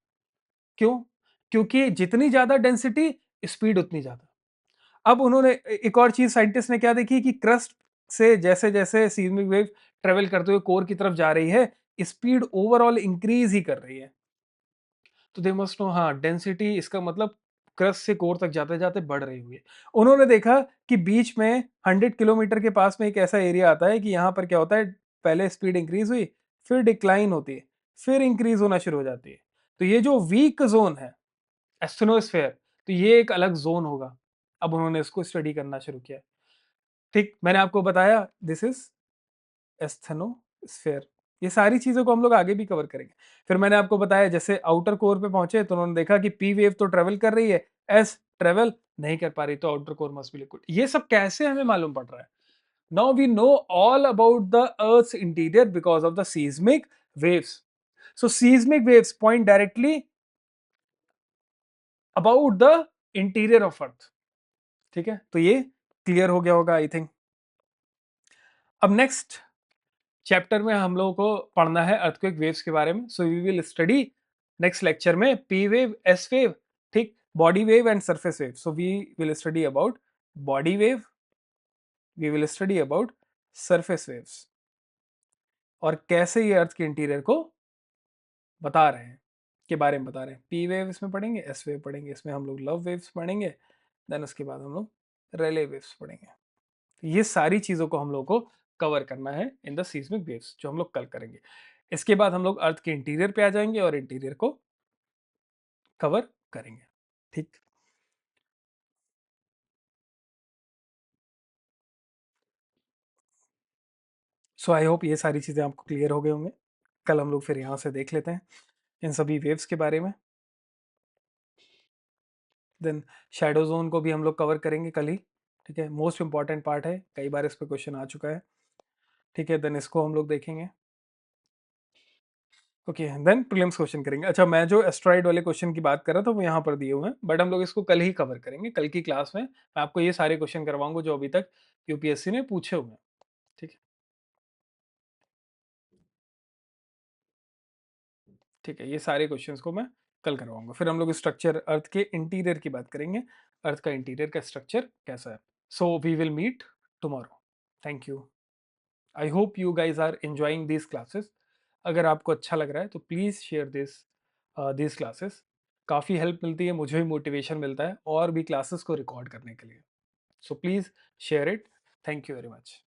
क्यों? क्योंकि जितनी ज्यादा डेंसिटी, स्पीड उतनी ज्यादा। अब उन्होंने एक और चीज साइंटिस्ट ने क्या देखी कि क्रस्ट से जैसे जैसे सीस्मिक वेव ट्रेवल करते हुए कोर की तरफ जा रही है, स्पीड ओवरऑल इंक्रीज ही कर रही है। तो दे मस्ट नो, हाँ डेंसिटी इसका मतलब क्रस्ट से कोर तक जाते जाते बढ़ रही हुई है। उन्होंने देखा कि बीच में 100 किलोमीटर के पास में एक ऐसा एरिया आता है कि यहाँ पर क्या होता है, पहले स्पीड इंक्रीज हुई, फिर डिक्लाइन होती है, फिर इंक्रीज होना शुरू हो जाती है। तो ये जो वीक जोन है, एस्थेनोस्फेयर, तो ये एक अलग जोन होगा। अब उन्होंने इसको स्टडी करना शुरू किया। ठीक, मैंने आपको बताया दिस इज एस्थेनोस्फेयर। ये सारी चीजों को हम लोग आगे भी कवर करेंगे। फिर मैंने आपको बताया जैसे आउटर कोर पे पहुंचे तो उन्होंने देखा कि पी वेव तो ट्रेवल कर रही है, एस ट्रेवल नहीं कर पा रही, तो outer core must be liquid. ये सब कैसे हमें मालूम पड़ रहा है? Now we know all about the earth's interior because of the seismic waves. So seismic waves point directly about the interior of earth. ठीक है, तो ये क्लियर हो गया होगा आई थिंक। अब नेक्स्ट चैप्टर में हम लोगों को पढ़ना है अर्थक्वेक वेव्स के बारे में। So we will study next lecture में पी वेव, एस वेव, ठीक, body wave and surface wave. So we will study about body wave, we will study about surface waves, और कैसे ये अर्थ के इंटीरियर को बता रहे हैं, के बारे में बता रहे हैं। पी वेव इसमें पढ़ेंगे, एस वेव पढ़ेंगे, इसमें हम लोग लव वेव्स पढ़ेंगे, देन उसके बाद हम लोग रेले वेव्स पढ़ेंगे। तो ये सारी चीज़ों को हम लोग को कवर करना है इन द सीस्मिक वेव्स, जो हम लोग कल करेंगे। इसके बाद हम लोग अर्थ के इंटीरियर पे आ जाएंगे और इंटीरियर को कवर करेंगे। ठीक। सो आई होप ये सारी चीज़ें आपको क्लियर हो गए होंगे। कल हम लोग फिर यहाँ से देख लेते हैं इन सभी वेव्स के बारे में। देन शैडो जोन को भी हम लोग कवर करेंगे कल ही। ठीक है, मोस्ट इंपॉर्टेंट पार्ट है, कई बार इस पर क्वेश्चन आ चुका है। ठीक है, देन इसको हम लोग देखेंगे। ओके, देन प्रीलिम्स क्वेश्चन करेंगे। अच्छा, मैं जो एस्ट्रॉइड वाले क्वेश्चन की बात कर रहा था वो यहाँ पर दिए हुए हैं, बट हम लोग इसको कल ही कवर करेंगे। कल की क्लास में मैं आपको ये सारे क्वेश्चन करवाऊंगा जो अभी तक यूपीएससी ने पूछे हुए हैं। ठीक है। ठीक है, ये सारे क्वेश्चंस को मैं कल करवाऊंगा। फिर हम लोग स्ट्रक्चर अर्थ के इंटीरियर की बात करेंगे, अर्थ का इंटीरियर का स्ट्रक्चर कैसा है। So we will meet tomorrow. Thank you. I hope you guys are enjoying this classes. अगर आपको अच्छा लग रहा है तो प्लीज़ शेयर दिस क्लासेस। काफ़ी हेल्प मिलती है, मुझे भी मोटिवेशन मिलता है और भी क्लासेस को रिकॉर्ड करने के लिए। So please share it. Thank you very much.